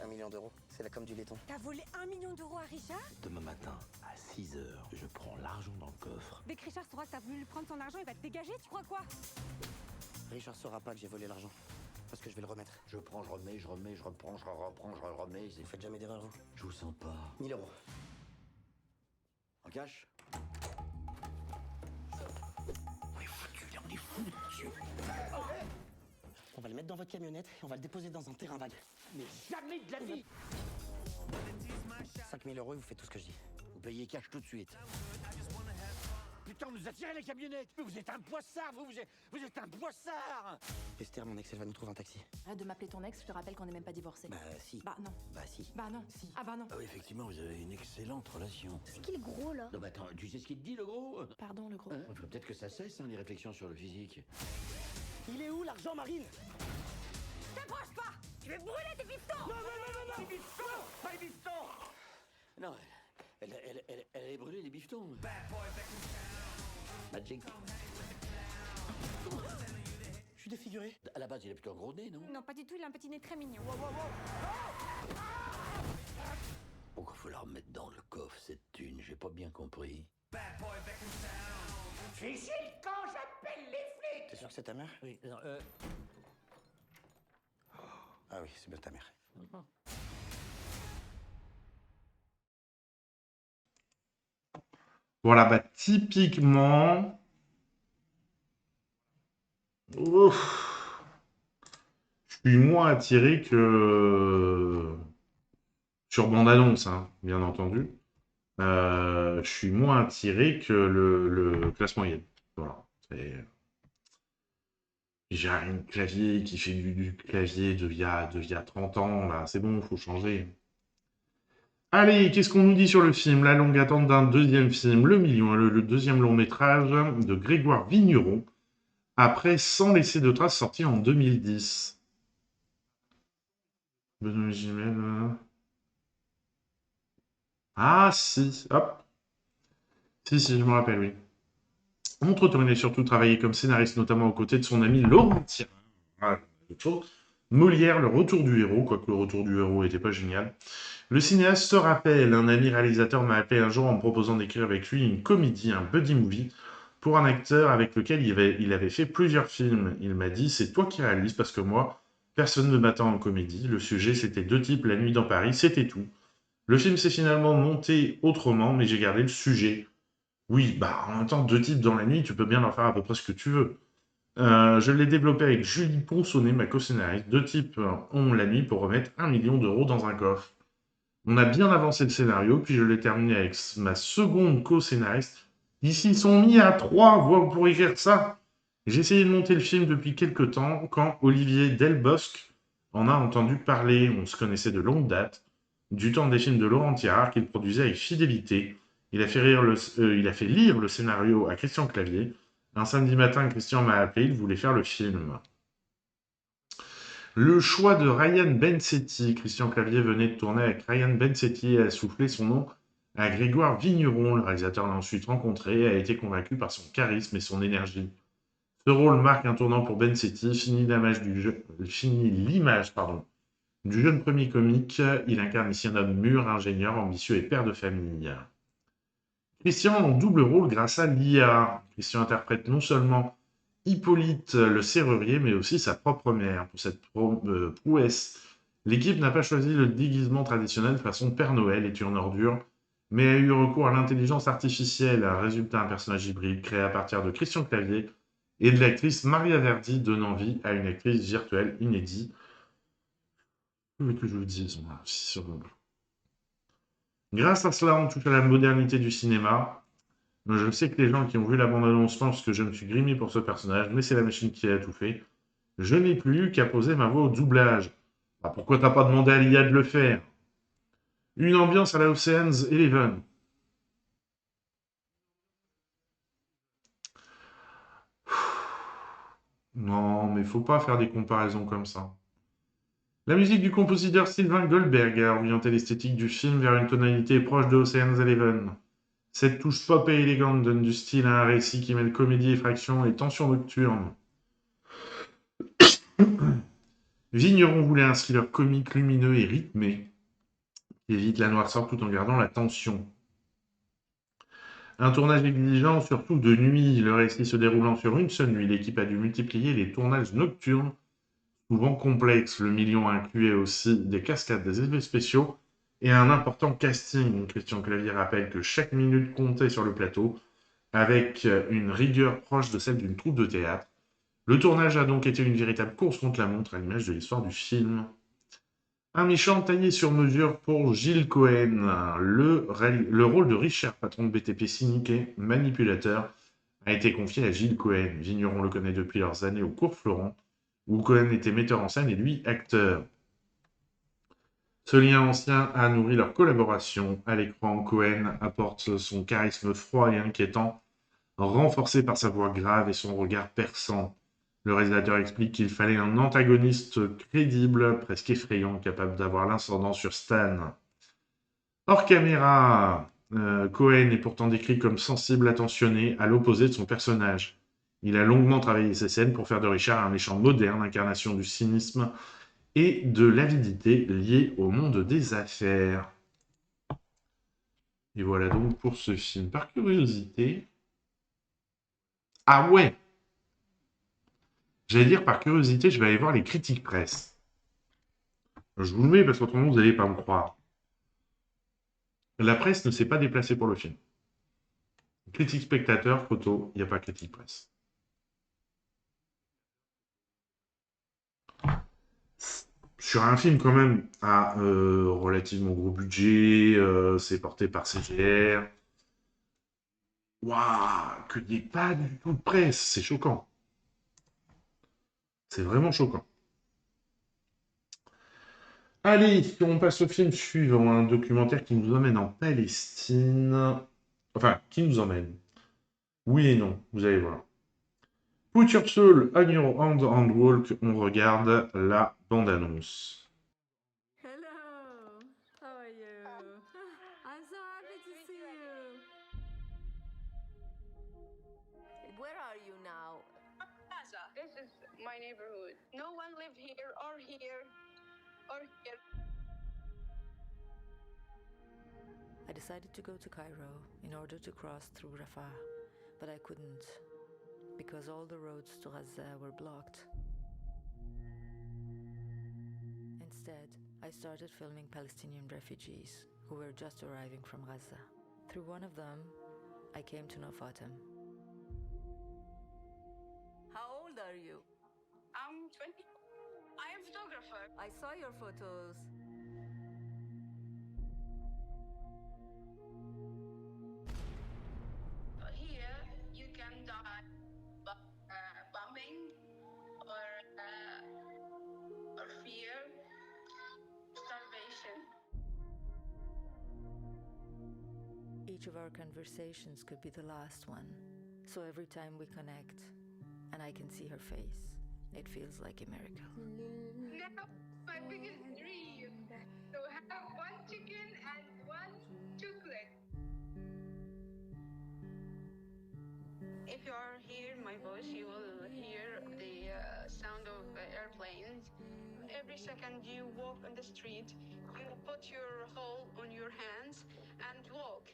1 million d'euros, c'est la com du laiton. T'as volé 1 million d'euros à Richard? Demain matin, à 6 h, je prends l'argent dans le coffre. Dès que Richard saura que t'as voulu lui prendre son argent, il va te dégager, tu crois quoi? Richard saura pas que j'ai volé l'argent. Parce que je vais le remettre. Je prends, je remets, je reprends, je reprends, je remets. Vous faites jamais d'erreur, vous? Je vous sens pas. 1 000 €. En cash? On est foutu. On va le mettre dans votre camionnette et on va le déposer dans un terrain vague. Mais jamais de la vie! 5 000 € et vous faites tout ce que je dis. Vous payez cash tout de suite. Putain, on nous a tiré les camionnettes! Mais vous êtes un poissard, vous êtes un poissard! Esther, mon ex, elle va nous trouver un taxi. Arrête de m'appeler ton ex, je te rappelle qu'on n'est même pas divorcés. Bah si. Bah non. Bah si. Bah non. Si. Ah bah non. Ah oui, effectivement, vous avez une excellente relation. C'est qui le gros là? Non, bah attends, tu sais ce qu'il te dit, le gros? Pardon, le gros. Il faut peut-être que ça cesse, hein, les réflexions sur le physique. Il est où l'argent, Marine? T'approches pas! Tu veux brûler tes pistons! Non, les bifetons! Pas les bifetons! Non, elle avait brûlé les bifetons. Magic. Je suis défiguré. À la base, il a plutôt un gros nez, non? Non, pas du tout, il a un petit nez très mignon. Pourquoi faut la remettre dans le coffre, cette thune? J'ai pas bien compris. Vigile quand j'appelle les flics! T'es sûr que c'est ta mère? Oui, non, Ah oui, c'est bien ta mère. Voilà, bah typiquement... Ouf. Je suis moins attiré que... Sur bande-annonce, hein, bien entendu. Je suis moins attiré que le classe moyenne. Voilà. J'ai un clavier qui fait du clavier d'il y a 30 ans, là. C'est bon, il faut changer. Allez, qu'est-ce qu'on nous dit sur le film? La longue attente d'un deuxième film, Le Million, le deuxième long métrage de Grégoire Vigneron, après Sans laisser de traces, sorti en 2010. Benoît Gimel. Ah, si, hop. Si, je me rappelle, oui. Outre-Tourné surtout travaillé comme scénariste, notamment aux côtés de son ami Laurent Thierry. Voilà, autre chose. Molière, Le Retour du Héros, quoique Le Retour du Héros n'était pas génial. Le cinéaste se rappelle, un ami réalisateur m'a appelé un jour en me proposant d'écrire avec lui une comédie, un buddy movie, pour un acteur avec lequel il avait fait plusieurs films. Il m'a dit, c'est toi qui réalises, parce que moi, personne ne m'attend en comédie. Le sujet, c'était 2 types, la nuit dans Paris, c'était tout. Le film s'est finalement monté autrement, mais j'ai gardé le sujet. Oui, bah en même temps, 2 types dans la nuit, tu peux bien en faire à peu près ce que tu veux. Je l'ai développé avec Julie Ponsonnet, ma co-scénariste. 2 types ont la nuit pour remettre 1 million d'euros dans un coffre. On a bien avancé le scénario, puis je l'ai terminé avec ma seconde co-scénariste. Ils s'y sont mis à 3 pour écrire ça. J'ai essayé de monter le film depuis quelques temps, quand Olivier Delbosque en a entendu parler. On se connaissait de longue date, du temps des films de Laurent Thierry qu'il produisait avec fidélité. Il a fait lire le scénario à Christian Clavier. Un samedi matin, Christian m'a appelé, il voulait faire le film. Le choix de Ryan Bensetti. Christian Clavier venait de tourner avec Ryan Bensetti et a soufflé son nom à Grégoire Vigneron. Le réalisateur l'a ensuite rencontré et a été convaincu par son charisme et son énergie. Ce rôle marque un tournant pour Bensetti, fini l'image du jeune premier comique. Il incarne ici un homme mûr, ingénieur, ambitieux et père de famille. Christian en double rôle grâce à l'IA. Christian interprète non seulement Hippolyte le serrurier, mais aussi sa propre mère. Pour cette prouesse, l'équipe n'a pas choisi le déguisement traditionnel façon Père Noël est une ordure, mais a eu recours à l'intelligence artificielle, résultat un personnage hybride créé à partir de Christian Clavier et de l'actrice Maria Verdi, donnant vie à une actrice virtuelle inédite. Que je vous dise, grâce à cela, on touche à la modernité du cinéma. Je sais que les gens qui ont vu la bande-annonce pensent que je me suis grimé pour ce personnage, mais c'est la machine qui a tout fait. Je n'ai plus eu qu'à poser ma voix au doublage. Bah, pourquoi t'as pas demandé à l'IA de le faire? Une ambiance à la Ocean's 11. Non, mais faut pas faire des comparaisons comme ça. La musique du compositeur Sylvain Goldberg a orienté l'esthétique du film vers une tonalité proche de Ocean's 11. Cette touche pop et élégante donne du style à un récit qui mêle comédie, effraction et tension nocturne. Vigneron voulait un thriller comique, lumineux et rythmé, qui évite la noirceur tout en gardant la tension. Un tournage exigeant, surtout de nuit, le récit se déroulant sur une seule nuit, l'équipe a dû multiplier les tournages nocturnes, souvent complexes. Le million incluait aussi des cascades, des effets spéciaux et un important casting. Christian Clavier rappelle que chaque minute comptait sur le plateau, avec une rigueur proche de celle d'une troupe de théâtre. Le tournage a donc été une véritable course contre la montre à l'image de l'histoire du film. Un méchant taillé sur mesure pour Gilles Cohen. Le rôle de Richard, patron de BTP cynique et manipulateur, a été confié à Gilles Cohen. Vigneron le connaît depuis leurs années au Cours Florent, où Cohen était metteur en scène et lui acteur. Ce lien ancien a nourri leur collaboration. À l'écran, Cohen apporte son charisme froid et inquiétant, renforcé par sa voix grave et son regard perçant. Le réalisateur explique qu'il fallait un antagoniste crédible, presque effrayant, capable d'avoir l'incendant sur Stan. Hors caméra, Cohen est pourtant décrit comme sensible, attentionné, à l'opposé de son personnage. Il a longuement travaillé ses scènes pour faire de Richard un méchant moderne, incarnation du cynisme et de l'avidité liée au monde des affaires. Et voilà donc pour ce film. Par curiosité... Ah ouais! J'allais dire, par curiosité, je vais aller voir les critiques presse. Je vous le mets parce qu'autrement, vous n'allez pas me croire. La presse ne s'est pas déplacée pour le film. Critique spectateur, photo, il n'y a pas critique presse. Sur un film quand même à relativement gros budget, c'est porté par CGR. Waouh, qu'il n'y ait pas du tout de presse, c'est choquant. C'est vraiment choquant. Allez, on passe au film suivant, un documentaire qui nous emmène en Palestine. Enfin, qui nous emmène. Oui et non, vous allez voir. Put your soul on your hand and walk, on regarde la bande-annonce. Hello, how are you? I'm so happy to see you. Where are you now? Plaza. This is my neighborhood. No one lived here or here or here. I decided to go to Cairo in order to cross through Rafah, but I couldn't because all the roads to Gaza were blocked. Instead, I started filming Palestinian refugees who were just arriving from Gaza. Through one of them, I came to know Fatem. How old are you? I'm 20. I am a photographer. I saw your photos. Here, you can die bombing or fear, starvation. Each of our conversations could be the last one. So every time we connect, and I can see her face, it feels like a miracle. Now, my biggest dream to have one chicken and one chocolate. If you are hearing my voice, you will hear the sound of airplanes. Every second you walk on the street, you put your hole on your hands and walk.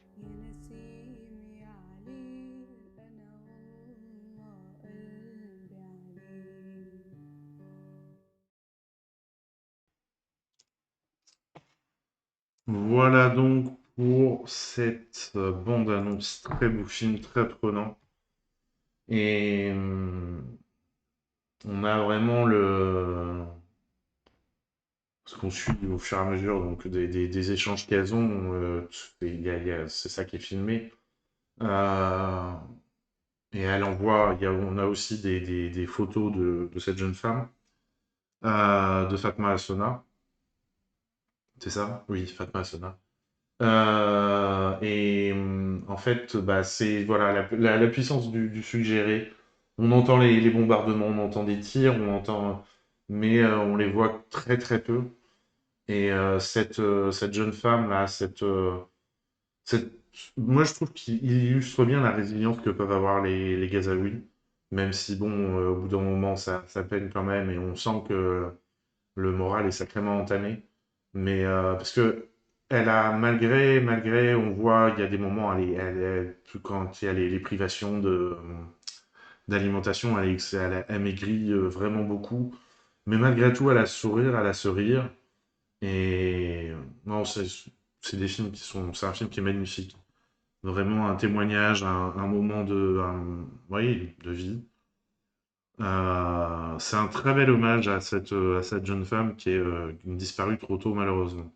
Voilà donc pour cette bande-annonce très beau film, très prenant. Et on a vraiment ce qu'on suit au fur et à mesure donc des échanges qu'elles ont. C'est ça qui est filmé. Et elle envoie, on a aussi des photos de cette jeune femme, de Fatma Asona. C'est ça? Oui, Fatma Asona. En fait, bah, c'est voilà, la puissance du suggéré. On entend les bombardements, on entend des tirs, mais on les voit très très peu. Et cette jeune femme là, cette- moi je trouve qu'il illustre bien la résilience que peuvent avoir les Gazaouis, même si bon, au bout d'un moment ça peine quand même et on sent que le moral est sacrément entamé. Mais parce que elle a malgré, on voit il y a des moments, quand il y a les privations d'alimentation, elle maigrit vraiment beaucoup. Mais malgré tout, elle a ce sourire, elle a ce rire. Et non, c'est des films c'est un film qui est magnifique. Vraiment un témoignage, un moment oui, de vie. C'est un très bel hommage à cette jeune femme qui est disparue trop tôt, malheureusement.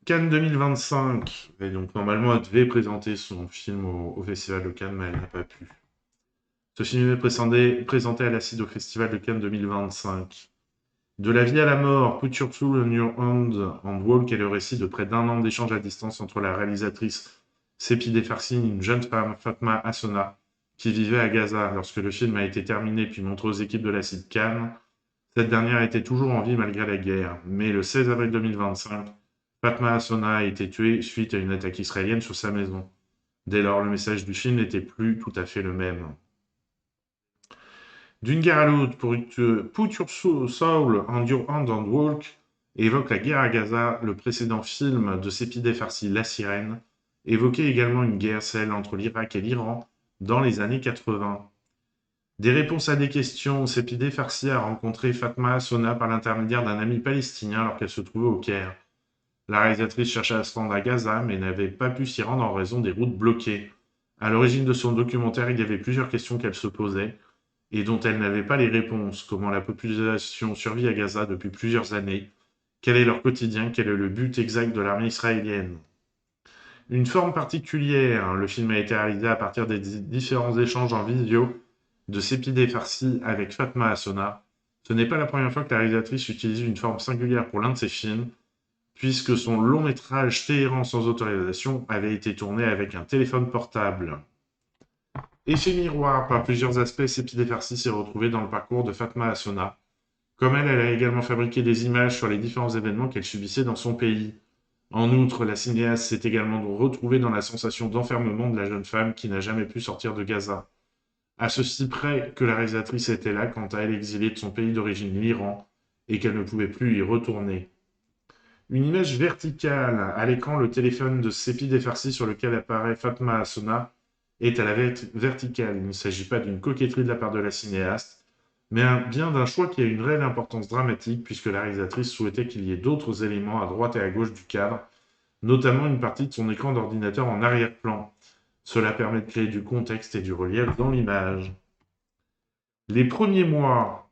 Cannes 2025. Et donc, normalement, elle devait présenter son film au Festival de Cannes, mais elle n'a pas pu. Ce film est présenté à l'Acide au Festival de Cannes 2025. De la vie à la mort, Put Your Soul in Your Hand and Walk est le récit de près d'un an d'échange à distance entre la réalisatrice Sepideh Farsi et une jeune femme, Fatma Asona, qui vivait à Gaza. Lorsque le film a été terminé puis montré aux équipes de l'Acide Cannes, cette dernière était toujours en vie malgré la guerre. Mais le 16 avril 2025, Fatma Asona a été tuée suite à une attaque israélienne sur sa maison. Dès lors, le message du film n'était plus tout à fait le même. D'une guerre à l'autre, Put Your Soul on Your Hand and Walk évoque la guerre à Gaza. Le précédent film de Sepideh Farsi, La Sirène, évoquait également une guerre, celle entre l'Irak et l'Iran, dans les années 80. Des réponses à des questions, Sepideh Farsi a rencontré Fatma Asona par l'intermédiaire d'un ami palestinien alors qu'elle se trouvait au Caire. La réalisatrice cherchait à se rendre à Gaza, mais n'avait pas pu s'y rendre en raison des routes bloquées. À l'origine de son documentaire, il y avait plusieurs questions qu'elle se posait et dont elle n'avait pas les réponses. Comment la population survit à Gaza depuis plusieurs années? Quel est leur quotidien? Quel est le but exact de l'armée israélienne? Une forme particulière, le film a été réalisé à partir des différents échanges en vidéo de Sepideh Farsi avec Fatma Asona. Ce n'est pas la première fois que la réalisatrice utilise une forme singulière pour l'un de ses films, puisque son long métrage Téhéran sans autorisation avait été tourné avec un téléphone portable. Effet miroir, par plusieurs aspects, Sepideh Farsi s'est retrouvée dans le parcours de Fatma Asona. Comme elle a également fabriqué des images sur les différents événements qu'elle subissait dans son pays. En outre, la cinéaste s'est également retrouvée dans la sensation d'enfermement de la jeune femme qui n'a jamais pu sortir de Gaza. À ceci près que la réalisatrice était là quant à elle exilée de son pays d'origine, l'Iran, et qu'elle ne pouvait plus y retourner. Une image verticale à l'écran, le téléphone de Sepideh Farsi sur lequel apparaît Fatma Asona est à la verticale. Il ne s'agit pas d'une coquetterie de la part de la cinéaste, mais bien d'un choix qui a une réelle importance dramatique puisque la réalisatrice souhaitait qu'il y ait d'autres éléments à droite et à gauche du cadre, notamment une partie de son écran d'ordinateur en arrière-plan. Cela permet de créer du contexte et du relief dans l'image. Les premiers mois,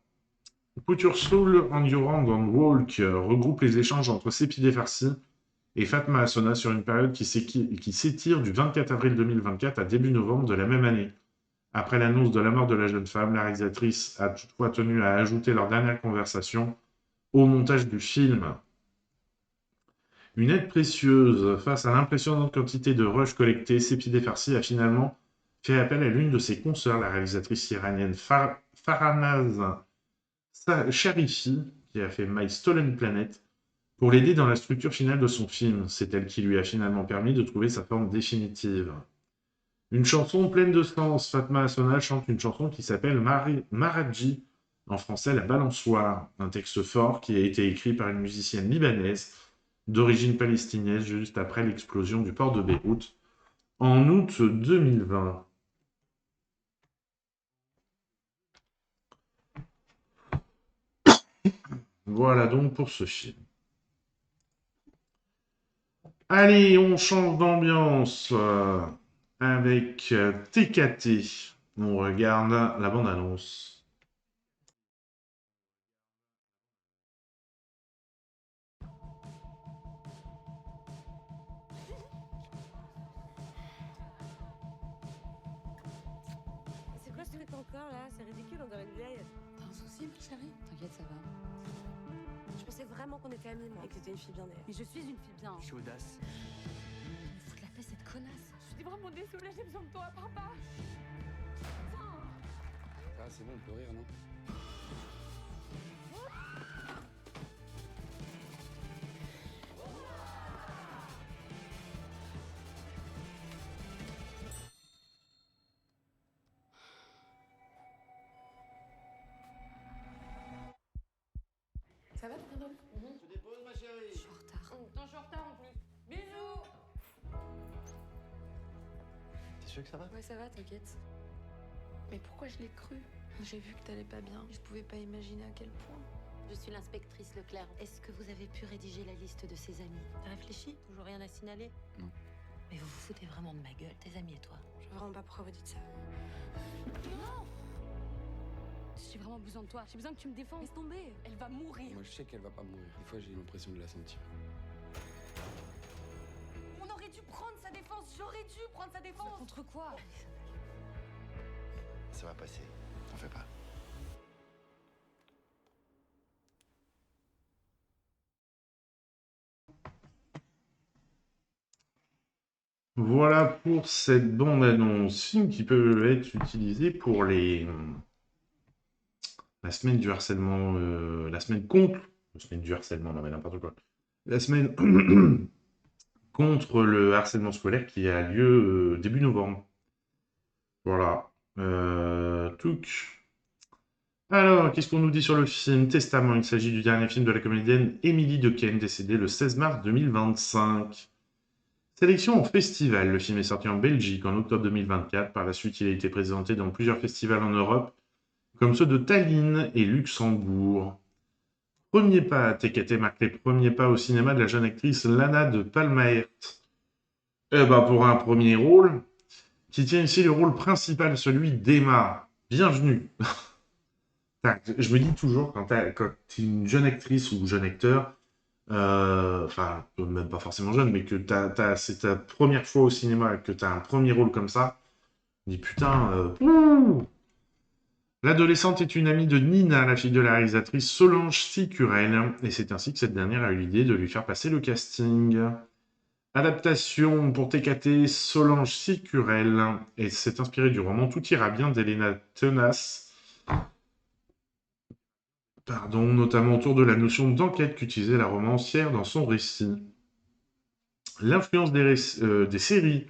Put Your Soul on Your Hand and Walk regroupe les échanges entre Sepideh Farsi et Fatma Asona sur une période qui s'étire du 24 avril 2024 à début novembre de la même année. Après l'annonce de la mort de la jeune femme, la réalisatrice a toutefois tenu à ajouter leur dernière conversation au montage du film. Une aide précieuse face à l'impressionnante quantité de rush collectés, Sepideh Farsi a finalement fait appel à l'une de ses consoeurs, la réalisatrice iranienne Farhanaz Sharifi, qui a fait My Stolen Planet, pour l'aider dans la structure finale de son film. C'est elle qui lui a finalement permis de trouver sa forme définitive. Une chanson pleine de sens. Fatma Asona chante une chanson qui s'appelle Maraji, en français La Balançoire, un texte fort qui a été écrit par une musicienne libanaise d'origine palestinienne juste après l'explosion du port de Beyrouth en août 2020. Voilà donc pour ce film. Allez, on change d'ambiance avec TKT. On regarde la bande-annonce. C'est quoi ce truc encore là? C'est ridicule, on dirait une vieille. T'as un souci, chérie? T'inquiète, ça va. Je pensais vraiment qu'on était amis, moi, et que t'étais une fille bien d'ailleurs. Mais je suis une fille bien. Je suis audace. Fous de la paix, cette connasse. Je suis vraiment désolée, j'ai besoin de toi, papa. Ah, c'est bon, on peut rire, non? Ça va, t'es bien dormi? Je te dépose, ma chérie. Je suis en retard. Non, je suis en retard en plus. Bisous. T'es sûr que ça va? Ouais, ça va, t'inquiète. Mais pourquoi je l'ai cru? J'ai vu que t'allais pas bien. Je pouvais pas imaginer à quel point. Je suis l'inspectrice Leclerc. Est-ce que vous avez pu rédiger la liste de ses amis? T'as réfléchi? Toujours rien à signaler? Non. Mais vous vous foutez vraiment de ma gueule, tes amis et toi? Je vois vraiment pas pourquoi vous dites ça. Non. J'ai vraiment besoin de toi. J'ai besoin que tu me défends. Laisse tomber. Elle va mourir. Moi, je sais qu'elle va pas mourir. Des fois, j'ai l'impression de la sentir. On aurait dû prendre sa défense. J'aurais dû prendre sa défense. Contre quoi? Ça va passer. T'en fais pas. Voilà pour cette bande-annonce. Film qui peut être utilisé pour la semaine du harcèlement, la semaine contre, la semaine du harcèlement, non mais n'importe quoi, la semaine contre le harcèlement scolaire qui a lieu début novembre. Voilà. Touc. Alors, qu'est-ce qu'on nous dit sur le film Testament? Il s'agit du dernier film de la comédienne Émilie Dequesne, décédée le 16 mars 2025. Sélection en festival. Le film est sorti en Belgique en octobre 2024. Par la suite, il a été présenté dans plusieurs festivals en Europe, comme ceux de Tallinn et Luxembourg. Premier pas, TKT marque les premiers pas au cinéma de la jeune actrice Lana de Palmaert. Eh ben, pour un premier rôle, qui tient ici le rôle principal, celui d'Emma. Bienvenue. Je me dis toujours, quand tu es une jeune actrice ou jeune acteur, enfin, même pas forcément jeune, mais que c'est ta première fois au cinéma, que tu as un premier rôle comme ça, je me dis putain, L'adolescente est une amie de Nina, la fille de la réalisatrice Solange Sicurel, et c'est ainsi que cette dernière a eu l'idée de lui faire passer le casting. Adaptation pour TKT, Solange Sicurel, et c'est inspiré du roman Tout ira bien d'Elena Tenas, notamment autour de la notion d'enquête qu'utilisait la romancière dans son récit. L'influence des séries.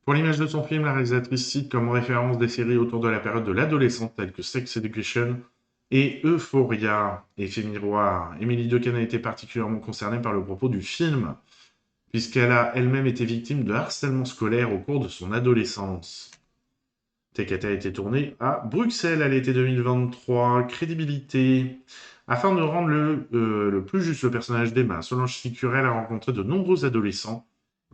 Pour l'image de son film, la réalisatrice cite comme référence des séries autour de la période de l'adolescence, telles que Sex Education et Euphoria. Effet miroir, Émilie Dequesne a été particulièrement concernée par le propos du film, puisqu'elle a elle-même été victime de harcèlement scolaire au cours de son adolescence. TKT a été tournée à Bruxelles à l'été 2023. Crédibilité. Afin de rendre le plus juste le personnage d'Emma, Solange Sicurel a rencontré de nombreux adolescents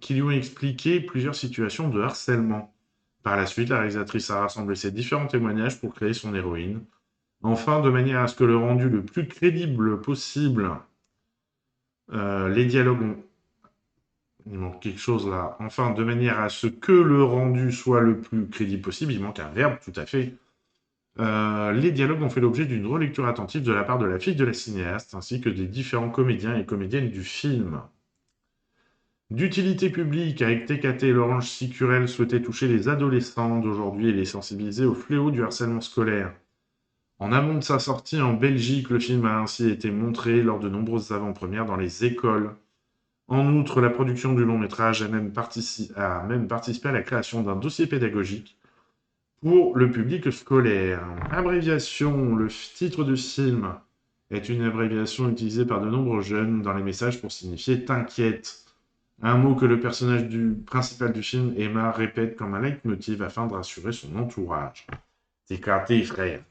qui lui ont expliqué plusieurs situations de harcèlement. Par la suite, la réalisatrice a rassemblé ces différents témoignages pour créer son héroïne. Enfin, de manière à ce que le rendu le plus crédible possible, les dialogues ont... Il manque quelque chose là. Enfin, de manière à ce que le rendu soit le plus crédible possible, il manque un verbe, tout à fait. Les dialogues ont fait l'objet d'une relecture attentive de la part de la fille de la cinéaste, ainsi que des différents comédiens et comédiennes du film. D'utilité publique, avec TKT et Laurence Sicurel souhaitait toucher les adolescents d'aujourd'hui et les sensibiliser au fléau du harcèlement scolaire. En amont de sa sortie en Belgique, le film a ainsi été montré lors de nombreuses avant-premières dans les écoles. En outre, la production du long-métrage a même participé à la création d'un dossier pédagogique pour le public scolaire. Abréviation, le titre du film est une abréviation utilisée par de nombreux jeunes dans les messages pour signifier « T'inquiète ». Un mot que le personnage principal du film, Emma, répète comme un leitmotiv afin de rassurer son entourage. C'est éclaté, frère.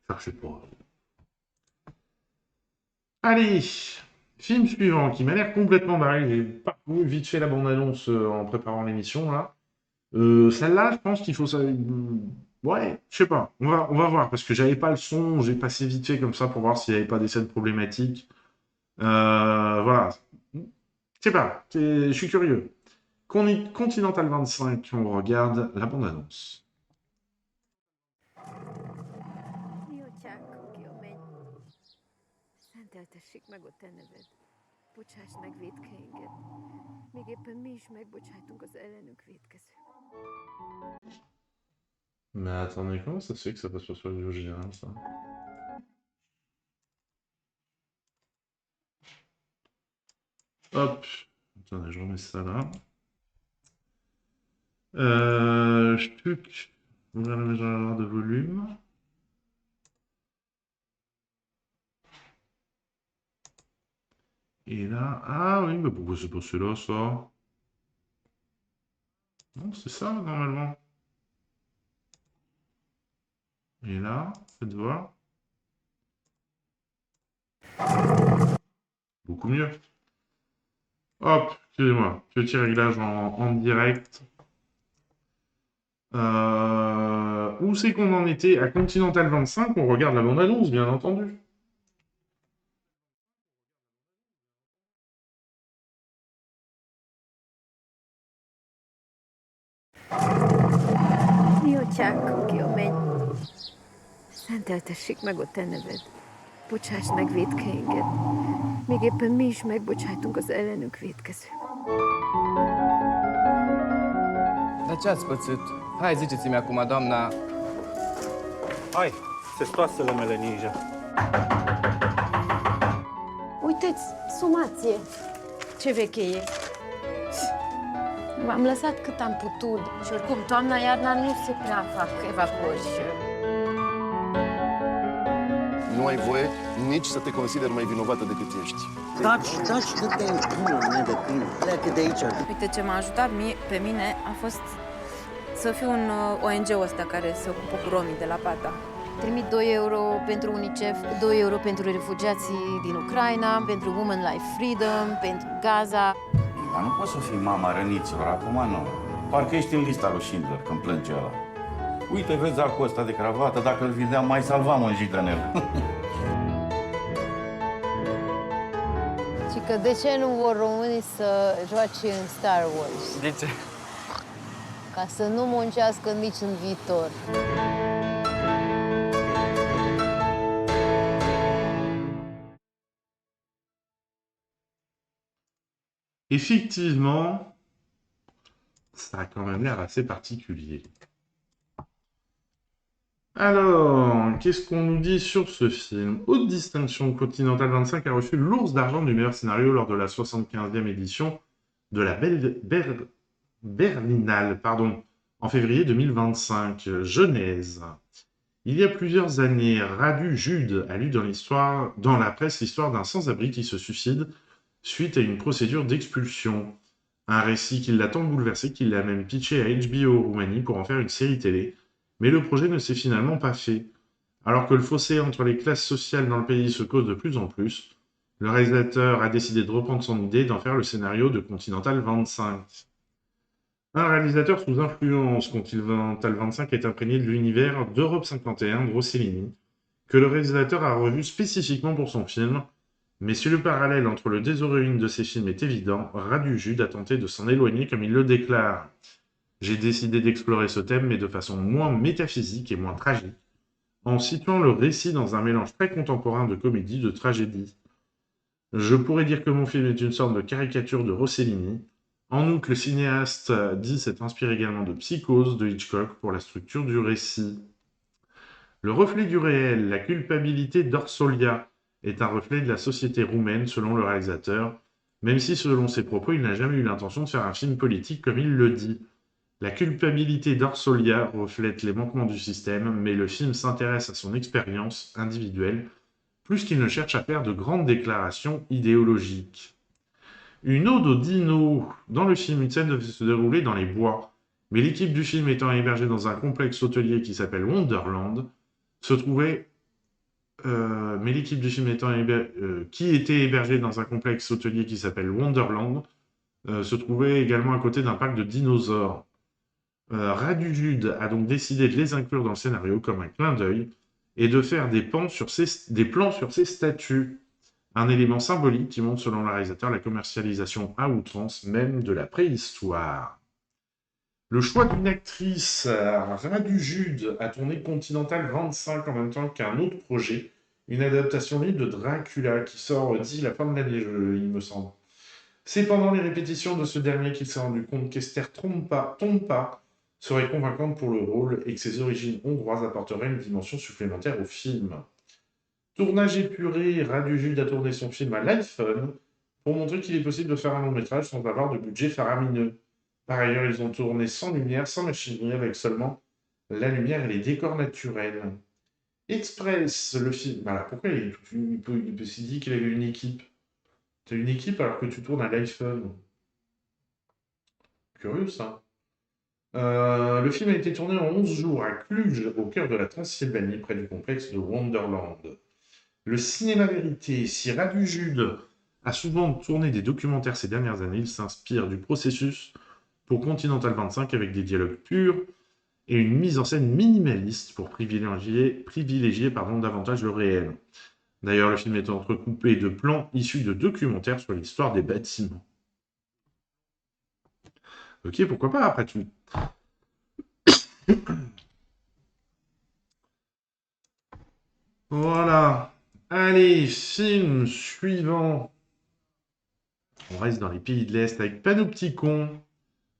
Ça, je sais pas. Allez, film suivant, qui m'a l'air complètement barré. J'ai parcouru vite fait la bande-annonce en préparant l'émission, là. Celle-là, je pense qu'il faut ça. Ouais, je sais pas. On va voir, parce que j'avais pas le son, j'ai passé vite fait comme ça pour voir s'il n'y avait pas des scènes problématiques. Voilà. Je sais pas, je suis curieux. Continental 25, on regarde la bande-annonce. Szenteltessék meg a te neved. Bocsáss meg vétkeinket. Még éppen mi is megbocsájtunk az ellenünk vétkező. Mais attendez, comment ça se fait que ça passe pas sur le général, ça? Hop. Attendez, je remets ça là. Stuc. Ouvrir la barre de volume. Et là... Ah oui, mais pourquoi c'est pas celui-là, ça? Non, c'est ça, normalement. Et là, faites voir. Beaucoup mieux. Hop, excusez-moi, petit réglage en direct. Où c'est qu'on en était? À Continental 25, on regarde la bande-annonce, bien entendu. Mi atyánk, aki a menny, szenteltessék meg a te neved. Bocsáss meg vétkeinket. Még éppen mi is megbocsájtunk az ellenünk vétkező. Dar ce ați pățit? Hai, ziceți-mi acum, doamna... Hai, se stoasele mele ninja. Uite-ți, sumație. Ce veche e. V-am lăsat cât am putut și oricum toamna-iarna nu se prea fac evacuări. Nu ai voie nici să te consideri mai vinovată decât ești. Taci, că te-ai pune mea de câine. Pleacă de aici. Uite, ce m-a ajutat pe mine a fost să fiu un ONG-ul ăsta care se ocupă cu romii de la Pata. Trimit 2 euro pentru UNICEF, 2 euro pentru refugiații din Ucraina, pentru Women Life Freedom, pentru Gaza. Dar nu poți să fii mama răniților, acum nu. Parcă ești în lista lui Schindler când plânge ăla. Uite, vezi acul ăsta de cravată, dacă îl vindeam, mai salvam un jidanel. Și că de ce nu vor românii să joace în Star Wars? De ce? Ca să nu muncească nici în viitor. Effectivement, ça a quand même l'air assez particulier. Alors, qu'est-ce qu'on nous dit sur ce film? Haute distinction, Continental 25 a reçu l'Ours d'argent du meilleur scénario lors de la 75e édition de la Berlinale, en février 2025. Genèse. Il y a plusieurs années, Radu Jude a lu dans la presse l'histoire d'un sans-abri qui se suicide suite à une procédure d'expulsion. Un récit qui l'a tant bouleversé qu'il l'a même pitché à HBO Roumanie pour en faire une série télé. Mais le projet ne s'est finalement pas fait. Alors que le fossé entre les classes sociales dans le pays se cause de plus en plus, le réalisateur a décidé de reprendre son idée d'en faire le scénario de Continental 25. Un réalisateur sous influence, Continental 25 est imprégné de l'univers d'Europe 51 de Rossellini, que le réalisateur a revu spécifiquement pour son film. Mais si le parallèle entre le désordre de ces films est évident, Radu Jude a tenté de s'en éloigner comme il le déclare. J'ai décidé d'explorer ce thème, mais de façon moins métaphysique et moins tragique, en situant le récit dans un mélange très contemporain de comédie, de tragédie. Je pourrais dire que mon film est une sorte de caricature de Rossellini. En outre, le cinéaste dit s'être inspiré également de Psychose de Hitchcock pour la structure du récit. Le reflet du réel, la culpabilité d'Orsolia, est un reflet de la société roumaine selon le réalisateur, même si selon ses propos, il n'a jamais eu l'intention de faire un film politique comme il le dit. La culpabilité d'Orsolia reflète les manquements du système, mais le film s'intéresse à son expérience individuelle plus qu'il ne cherche à faire de grandes déclarations idéologiques. Une ode aux dinos. Dans le film, une scène devait se dérouler dans les bois, mais l'équipe du film étant hébergée dans un complexe hôtelier qui s'appelle Wonderland, se trouvait... qui était hébergée dans un complexe hôtelier qui s'appelle Wonderland, se trouvait également à côté d'un parc de dinosaures. Radu Jude a donc décidé de les inclure dans le scénario comme un clin d'œil et de faire des plans sur ces statues. Un élément symbolique qui montre, selon le réalisateur, la commercialisation à outrance même de la préhistoire. Le choix d'une actrice, Radu Jude a tourné Continental 25 en même temps qu'un autre projet, une adaptation libre de Dracula qui sort d'ici la fin de l'année, il me semble. C'est pendant les répétitions de ce dernier qu'il s'est rendu compte qu'Esther Trompa serait convaincante pour le rôle et que ses origines hongroises apporteraient une dimension supplémentaire au film. Tournage épuré, Radu Jude a tourné son film à l'iPhone pour montrer qu'il est possible de faire un long métrage sans avoir de budget faramineux. Par ailleurs, ils ont tourné sans lumière, sans machinerie, avec seulement la lumière et les décors naturels. Express, le film... Voilà, pourquoi il s'est dit qu'il avait une équipe? T'as une équipe alors que tu tournes à l'iPhone. Curieux, ça. Le film a été tourné en 11 jours à Cluj, au cœur de la Transylvanie, près du complexe de Wonderland. Le cinéma vérité, si Radu Jude a souvent tourné des documentaires ces dernières années, il s'inspire du processus pour Continental 25 avec des dialogues purs et une mise en scène minimaliste pour privilégier davantage le réel. D'ailleurs, le film est entrecoupé de plans issus de documentaires sur l'histoire des bâtiments. Ok, pourquoi pas, après tout. Voilà. Allez, film suivant. On reste dans les pays de l'Est avec Panopticon,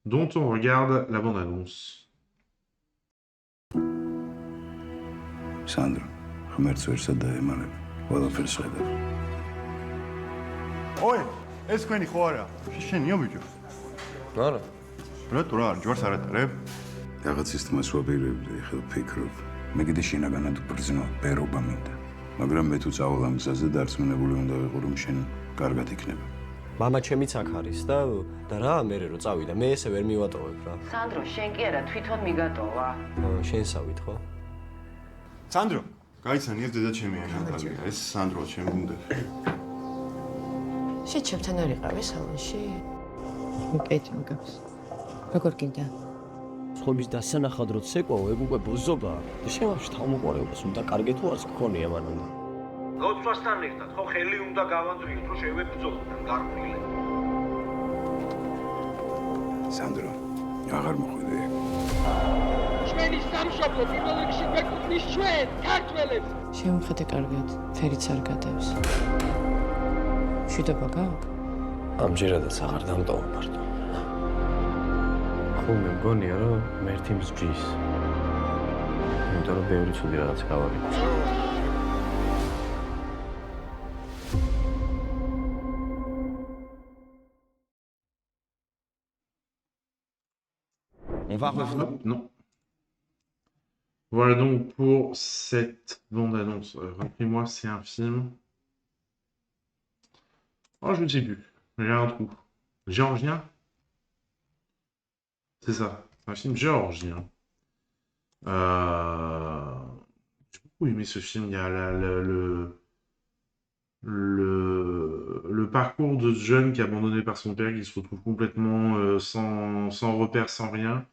dont on regarde la bande-annonce. Sandro, ღმერთს ვერ სადაემალებ. ყველაფერს ხედავ. ოე, ეს თქვენი ხო არა? შენია ბიჭო? არა. რატო რა, ჯვარს არ ატარებ? რაღაცის თმას ვაპირებდი, ხელ ფიქრობ. მე კიდე შინაგანად ბრძნო, ბერობა მინდა. მაგრამ მე თუ წავალ ამ გზაზე დარწმუნებული უნდა ვიყო, რომ შენ კარგად იქნება. მამა ჩემიც აქ არის და რა, მე რო წავიდა, მე ესე ვერ მივატოვებ რა. სანდრო, შენ კი არა, თვითონ მიგატოვა. შენსავით ხო? სანდრო, გაიცანიერ დედა ჩემია ნატალია, ეს სანდრო ჩემ უნდა. შენ ჩემთან არ იყავი სალონში? მოკეთ მოგავს. როგორ გინდა? სხვების დასანახად რო ცეკვაო, ეგ უკვე ბოზობა. და შენ ვაფშე თავმოყარეობას უნდა კარგე თუ არც გქონია მანამდე. ლოცვასთან ერთად ხო ხელი უნდა გავანძრიოთ, რომ შევებრძოლოთ გარყვნილე. სანდრო, აღარ მოხვიდე. ჩვენი სამშობლო პირველ რიგში გვეკუთვნის ჩვენ, ქართველებს. შევხედე კარგად, ფერიც არ გადევს. შედობა გაქვს? ამჯერადაც აღარ დამტოვა მარტო. ხო მე მგონია რომ მერტი მსჯის. იმიტომ რომ ბევრი ცუდი რაღაც გავაკეთე. On va revenir. Non. Voilà donc pour cette bande-annonce. Rappelez-moi, c'est un film. Oh, je ne sais plus. J'ai un trou. Géorgien? C'est ça. Un film géorgien. J'ai beaucoup aimé ce film. Il y a le parcours de ce jeune qui est abandonné par son père, qui se retrouve complètement sans repère, sans rien.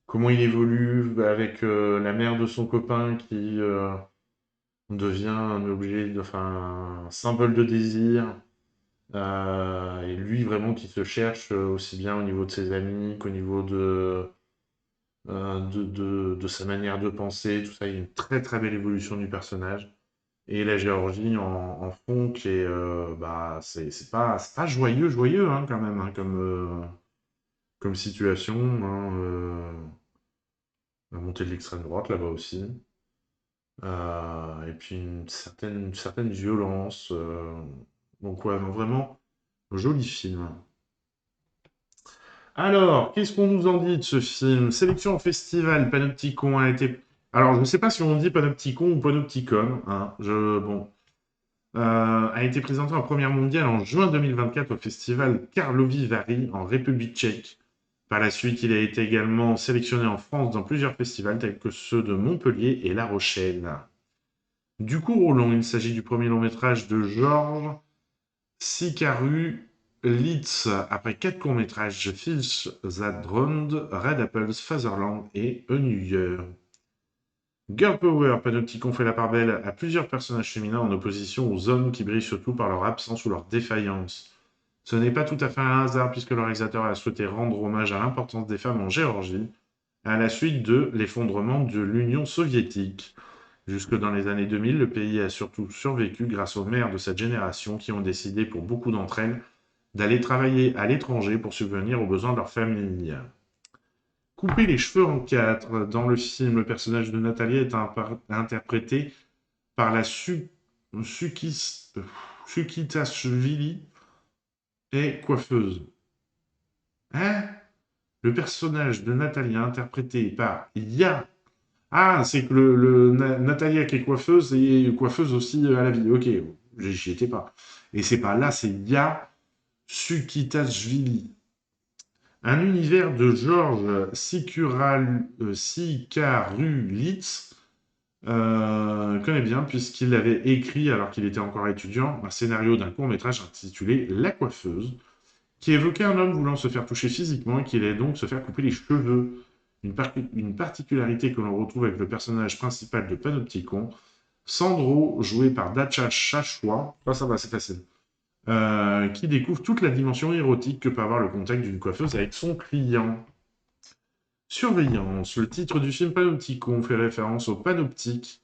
Comment il évolue avec la mère de son copain qui devient un objet, un symbole de désir. Et lui vraiment qui se cherche aussi bien au niveau de ses amis qu'au niveau de sa manière de penser, tout ça. Il y a une très très belle évolution du personnage. Et la Géorgie en fond qui est c'est pas joyeux hein, quand même hein, comme situation hein, la montée de l'extrême droite là-bas aussi et puis une certaine violence donc ouais non, vraiment joli film. Alors qu'est-ce qu'on nous en dit de ce film? Sélection au festival Panopticon a été... Alors, je ne sais pas si on dit Panopticon ou Panopticon. Hein. a été présenté en première mondiale en juin 2024 au festival Karlovy Vary en République tchèque. Par la suite, il a été également sélectionné en France dans plusieurs festivals tels que ceux de Montpellier et La Rochelle. Du coup, Roland, il s'agit du premier long métrage de Georges Sikaru-Litz, après 4 courts-métrages Fish That Drowned, Red Apples, Fatherland et A New Year. Girl Power, Panopticon fait la part belle à plusieurs personnages féminins en opposition aux hommes qui brillent surtout par leur absence ou leur défaillance. Ce n'est pas tout à fait un hasard puisque le réalisateur a souhaité rendre hommage à l'importance des femmes en Géorgie à la suite de l'effondrement de l'Union soviétique. Jusque dans les années 2000, le pays a surtout survécu grâce aux mères de cette génération qui ont décidé pour beaucoup d'entre elles d'aller travailler à l'étranger pour subvenir aux besoins de leur famille. Couper les cheveux en 4. Dans le film, le personnage de Natalia est interprété par la Sukitashvili est coiffeuse. Hein? Le personnage de Natalia interprété par Ya. Ah, c'est que Natalia qui est coiffeuse et coiffeuse aussi à la vie. Ok, j'y étais pas. Et c'est pas là, c'est Ya Sukitashvili. Un univers de Georges Sikaru-Litz connaît bien puisqu'il avait écrit, alors qu'il était encore étudiant, un scénario d'un court-métrage intitulé La coiffeuse, qui évoquait un homme voulant se faire toucher physiquement et qui allait donc se faire couper les cheveux. Une particularité que l'on retrouve avec le personnage principal de Panopticon, Sandro, joué par Dacha Chachua, ça va, c'est facile, qui découvre toute la dimension érotique que peut avoir le contact d'une coiffeuse avec son client. Surveillance. Le titre du film Panopticon fait référence au panoptique,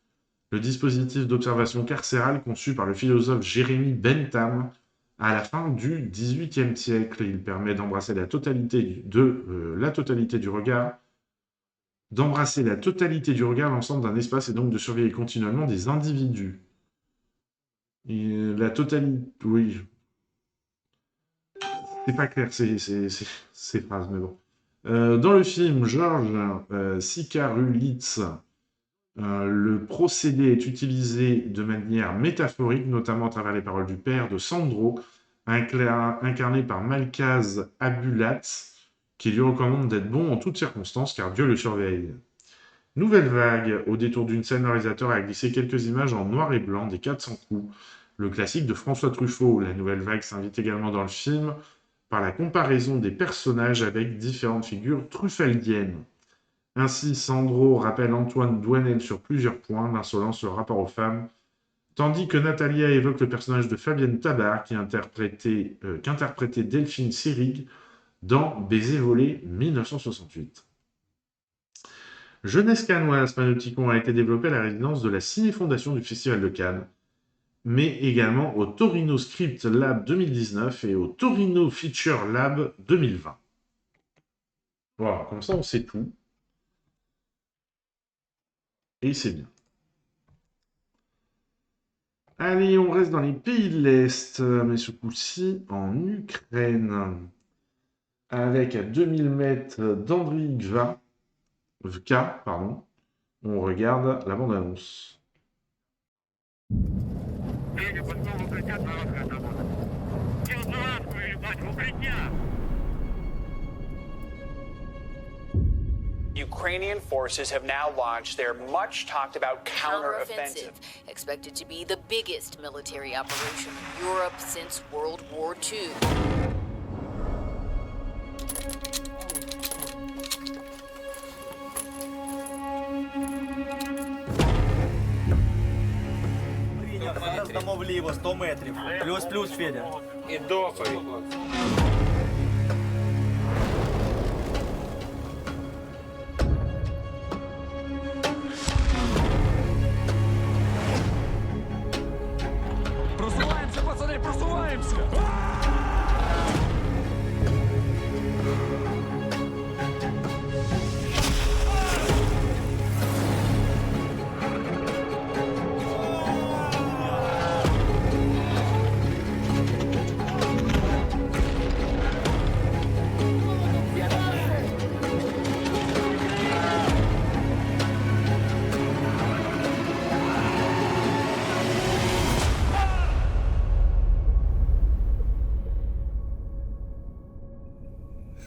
le dispositif d'observation carcérale conçu par le philosophe Jérémy Bentham à la fin du XVIIIe siècle. Il permet d'embrasser la totalité du regard, l'ensemble d'un espace et donc de surveiller continuellement des individus. Et la totalité... Oui. C'est pas clair, ces phrases, mais bon. Dans le film, Georges Sikaru-Litz, le procédé est utilisé de manière métaphorique, notamment à travers les paroles du père de Sandro, incarné par Malkaz Abulatz, qui lui recommande d'être bon en toutes circonstances, car Dieu le surveille. Nouvelle vague. Au détour d'une scène, le réalisateur a glissé quelques images en noir et blanc des 400 coups, le classique de François Truffaut. La nouvelle vague s'invite également dans le film par la comparaison des personnages avec différentes figures truffeldiennes. Ainsi, Sandro rappelle Antoine Douanel sur plusieurs points, l'insolence, le rapport aux femmes, tandis que Natalia évoque le personnage de Fabienne Tabar, qu'interprétait Delphine Seyrig dans Baiser volé 1968. Jeunesse cannoise, Panopticon a été développé à la résidence de la Ciné-Fondation du Festival de Cannes, mais également au Torino Script Lab 2019 et au Torino Feature Lab 2020. Voilà, comme ça on sait tout. Et c'est bien. Allez, on reste dans les pays de l'Est, mais ce coup-ci en Ukraine. Avec à 2000 mètres d'Andriy Vka, on regarde la bande-annonce. Ukrainian forces have now launched their much-talked-about counteroffensive. Expected to be the biggest military operation in Europe since World War II. Зараз дамо вліво 100 метрів. Плюс-плюс, Федя. І дохай. Просуваємося, пацани, просуваємося!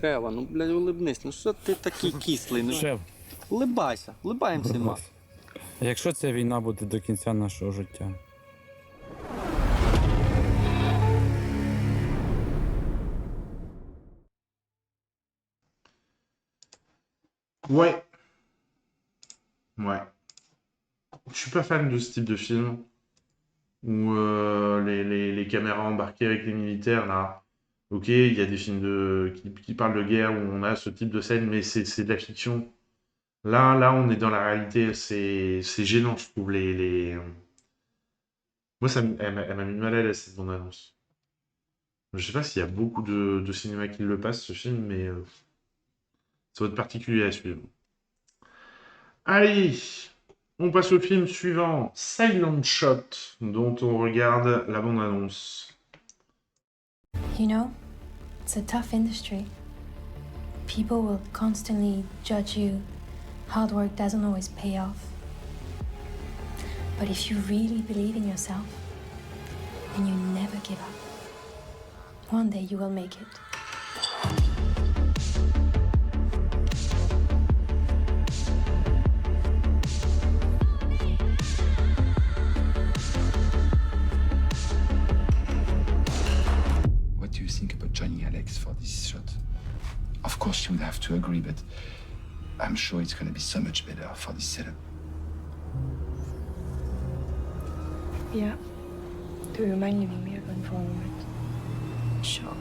Шева, ну, блядь, улибнись. Ну що ти такий кислий? Ну, Шев. Улибайся, улибаємося, ма. А якщо ця війна буде до кінця нашого життя? Ouais. Ouais. Je suis pas fan de ce type de film où les caméras embarquées avec les militaires, là. Ok, il y a des films qui parlent de guerre où on a ce type de scène, mais c'est de la fiction. Là, on est dans la réalité. C'est gênant, je trouve. Moi, elle m'a mis mal à l'aise, cette bande-annonce. Je sais pas s'il y a beaucoup de cinéma qui le passe, ce film, mais ça va être particulier à suivre. Allez, on passe au film suivant, Silent Shot, dont on regarde la bande-annonce. You know, it's a tough industry. People will constantly judge you. Hard work doesn't always pay off. But if you really believe in yourself and you never give up, one day you will make it. What do you think about joining Alex for this shot? Of course you would have to agree, but I'm sure it's gonna be so much better for this setup. Yeah. Do you mind leaving me alone for a moment? Sure.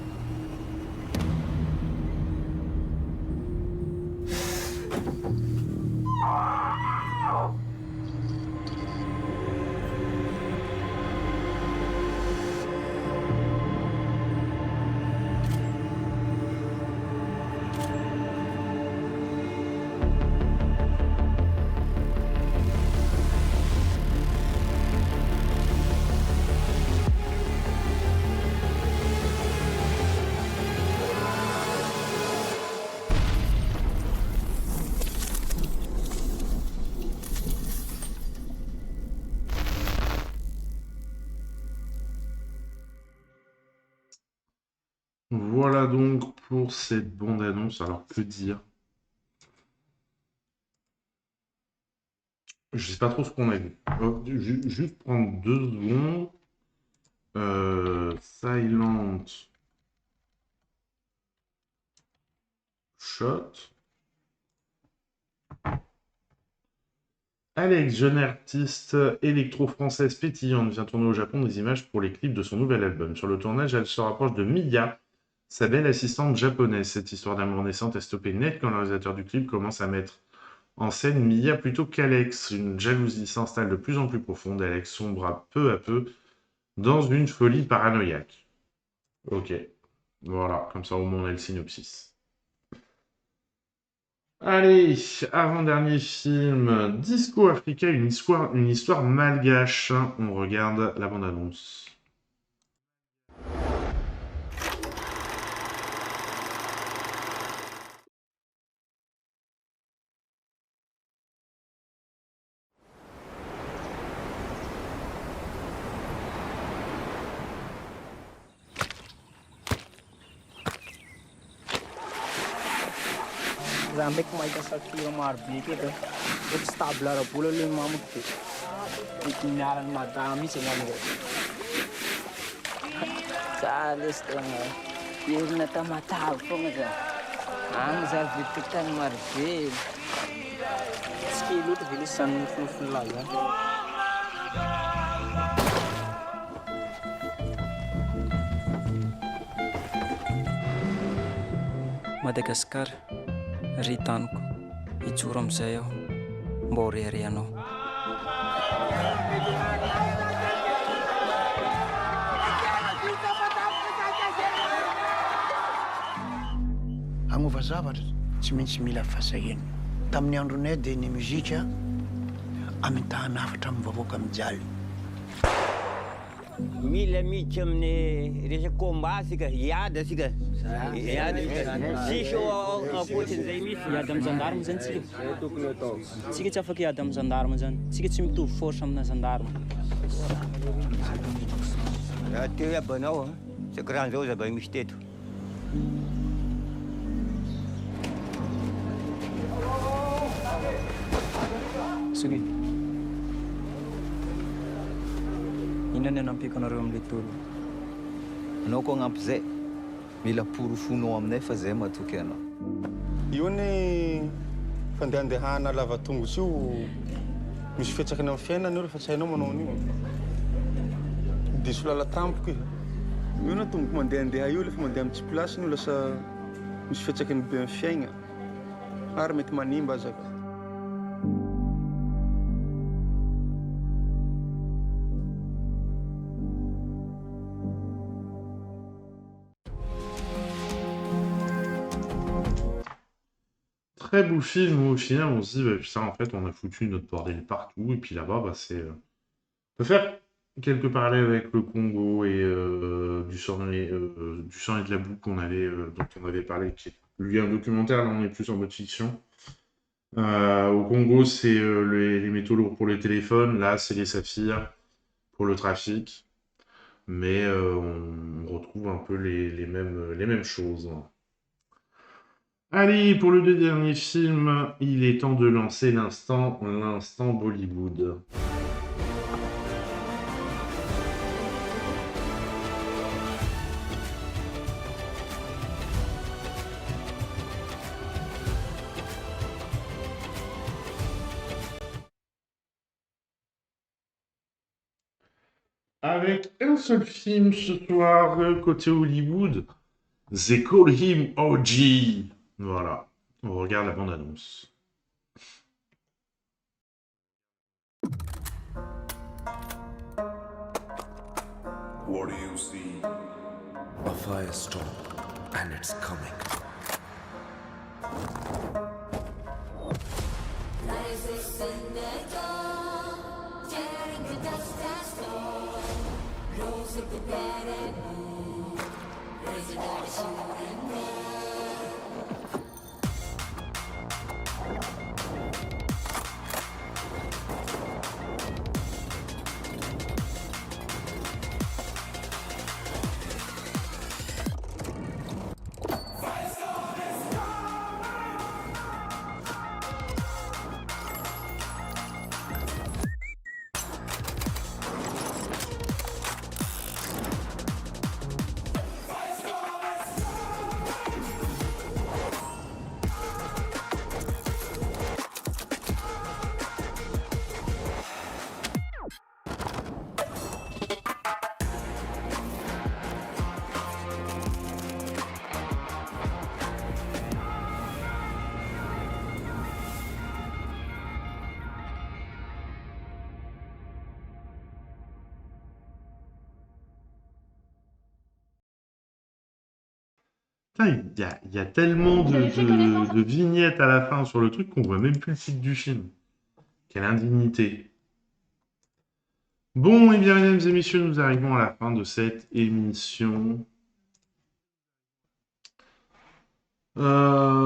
Voilà donc pour cette bande-annonce. Alors, que dire? Je sais pas trop ce qu'on a vu. Juste prendre 2 secondes. Silent Shot. Alex, jeune artiste électro-française pétillante, vient tourner au Japon des images pour les clips de son nouvel album. Sur le tournage, elle se rapproche de Miya, sa belle assistante japonaise. Cette histoire d'amour naissante est stoppée net quand le réalisateur du clip commence à mettre en scène Miya plutôt qu'Alex. Une jalousie s'installe de plus en plus profonde. Alex sombre peu à peu dans une folie paranoïaque. Ok. Voilà, comme ça au moins on a le synopsis. Allez, avant-dernier film, Disco Africa, une histoire malgache. On regarde la bande-annonce. Zambe kumaika sakira marbike to stabla ra pulo le mamutte ikinaran madami sengamre salis tanga irna tamata fonga ang za vitikan marbe skilu to bilisan fulfulaga Madagascar ritaniko ijoro amizay aho mba ho reharehanao Hagnova zavatra tsy maintsy mila fahasahena. Tamin'ny andronay dia ny muzika amitahana hafatra amin'ny vahoaka mijaly. Mila miditra amin'ny resaka combat sika, hiady sika. Sisy ankoatran'izay misy. Hiady amin'ny gendarme zany tsika. Tokony atao. Tsika tsy afaka hiady amin'ny gendarme zany. Tsika tsy mitovy force amina gendarme. Raha teo iabanao, sakran'izao zava misy teto. Inona no ampiakanareo amin'ilay toro? Anao koa agnampy zay. Mila porofonao aminay fa zay matoky anao. Io ane fandehandehana lava tongotra io misy fiatsakany amin'ny fiainana io rehefa tsy hainao manao an'io. Diso lala tampoka io. Io na tomboky mandehandeha io rehefa mandeha amin'ny tsy plasiny io lasa misy fiatsakany be amin'ny fiaigna. Ary mety manimba azaka. Très beau film où au final on se dit bah, putain en fait on a foutu notre bordel partout et puis là-bas bah, c'est on peut faire quelques parallèles avec le Congo et du sang et de la boue qu'on avait dont on avait parlé qui est lui un documentaire, là on est plus en mode fiction. Au Congo c'est les métaux lourds pour les téléphones, là c'est les saphirs pour le trafic, mais on retrouve un peu les mêmes choses. Allez, pour le dernier film, il est temps de lancer l'instant Bollywood. Avec un seul film ce soir, côté Hollywood, They Call Him OG. Voilà, on regarde la bande-annonce. What do you see? A firestorm, and it's coming. Rises in the dawn, tearing the dust as dawn. Rose of the bad and moon, raising all the shooting men. Putain, il y a tellement de vignettes à la fin sur le truc qu'on voit même plus le titre du film. Quelle indignité. Bon, et bien, mesdames et messieurs, nous arrivons à la fin de cette émission. Voilà,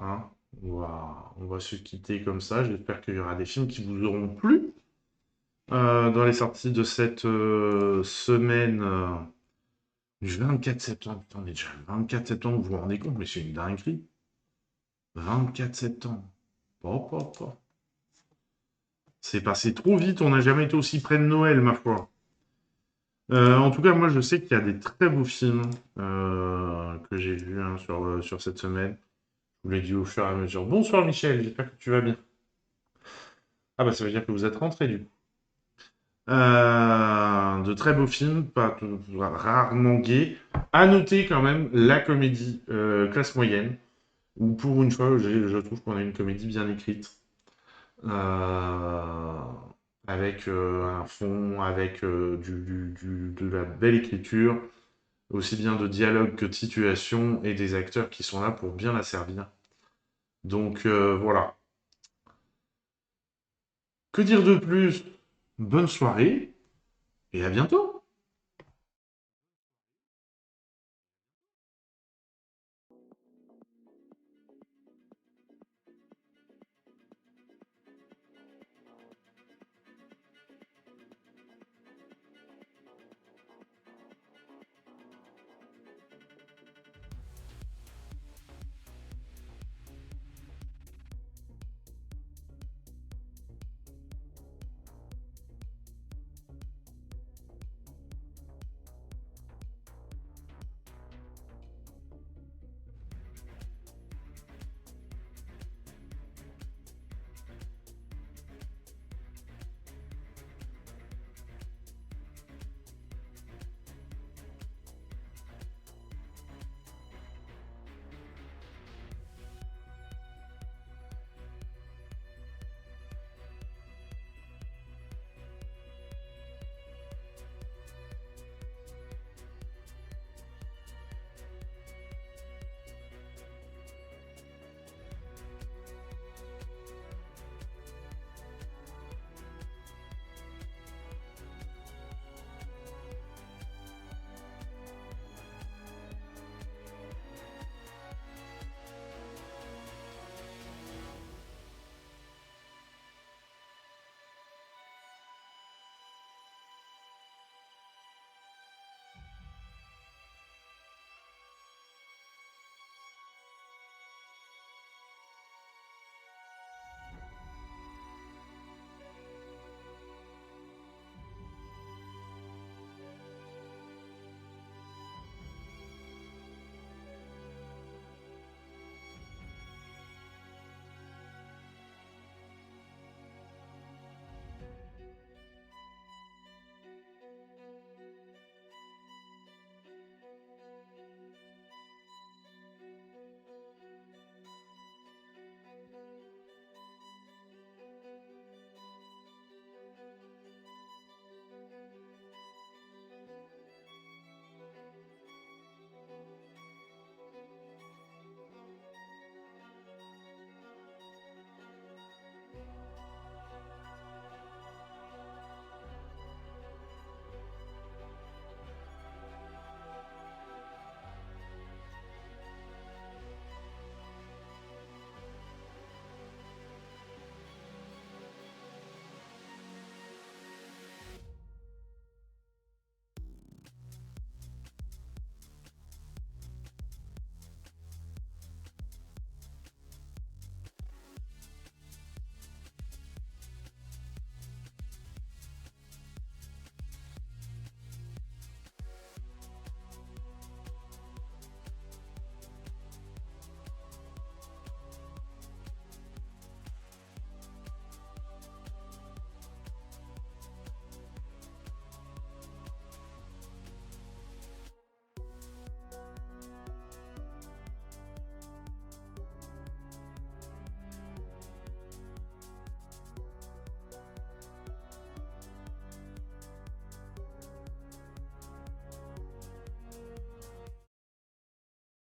hein. On va se quitter comme ça. J'espère qu'il y aura des films qui vous auront plu. Dans les sorties de cette semaine du 24 septembre. Putain, on est déjà le 24 septembre, vous vous rendez compte, mais c'est une dinguerie. 24 septembre. C'est passé trop vite, on n'a jamais été aussi près de Noël, ma foi. En tout cas, moi, je sais qu'il y a des très beaux films que j'ai vus hein, sur cette semaine. Je vous l'ai dit au fur et à mesure. Bonsoir, Michel, j'espère que tu vas bien. Ah bah, ça veut dire que vous êtes rentré, du coup. De très beaux films, pas rarement gays. À noter quand même la comédie classe moyenne, où pour une fois, je trouve qu'on a une comédie bien écrite, avec un fond, avec de la belle écriture, aussi bien de dialogue que de situation, et des acteurs qui sont là pour bien la servir. Donc voilà. Que dire de plus ? Bonne soirée et à bientôt.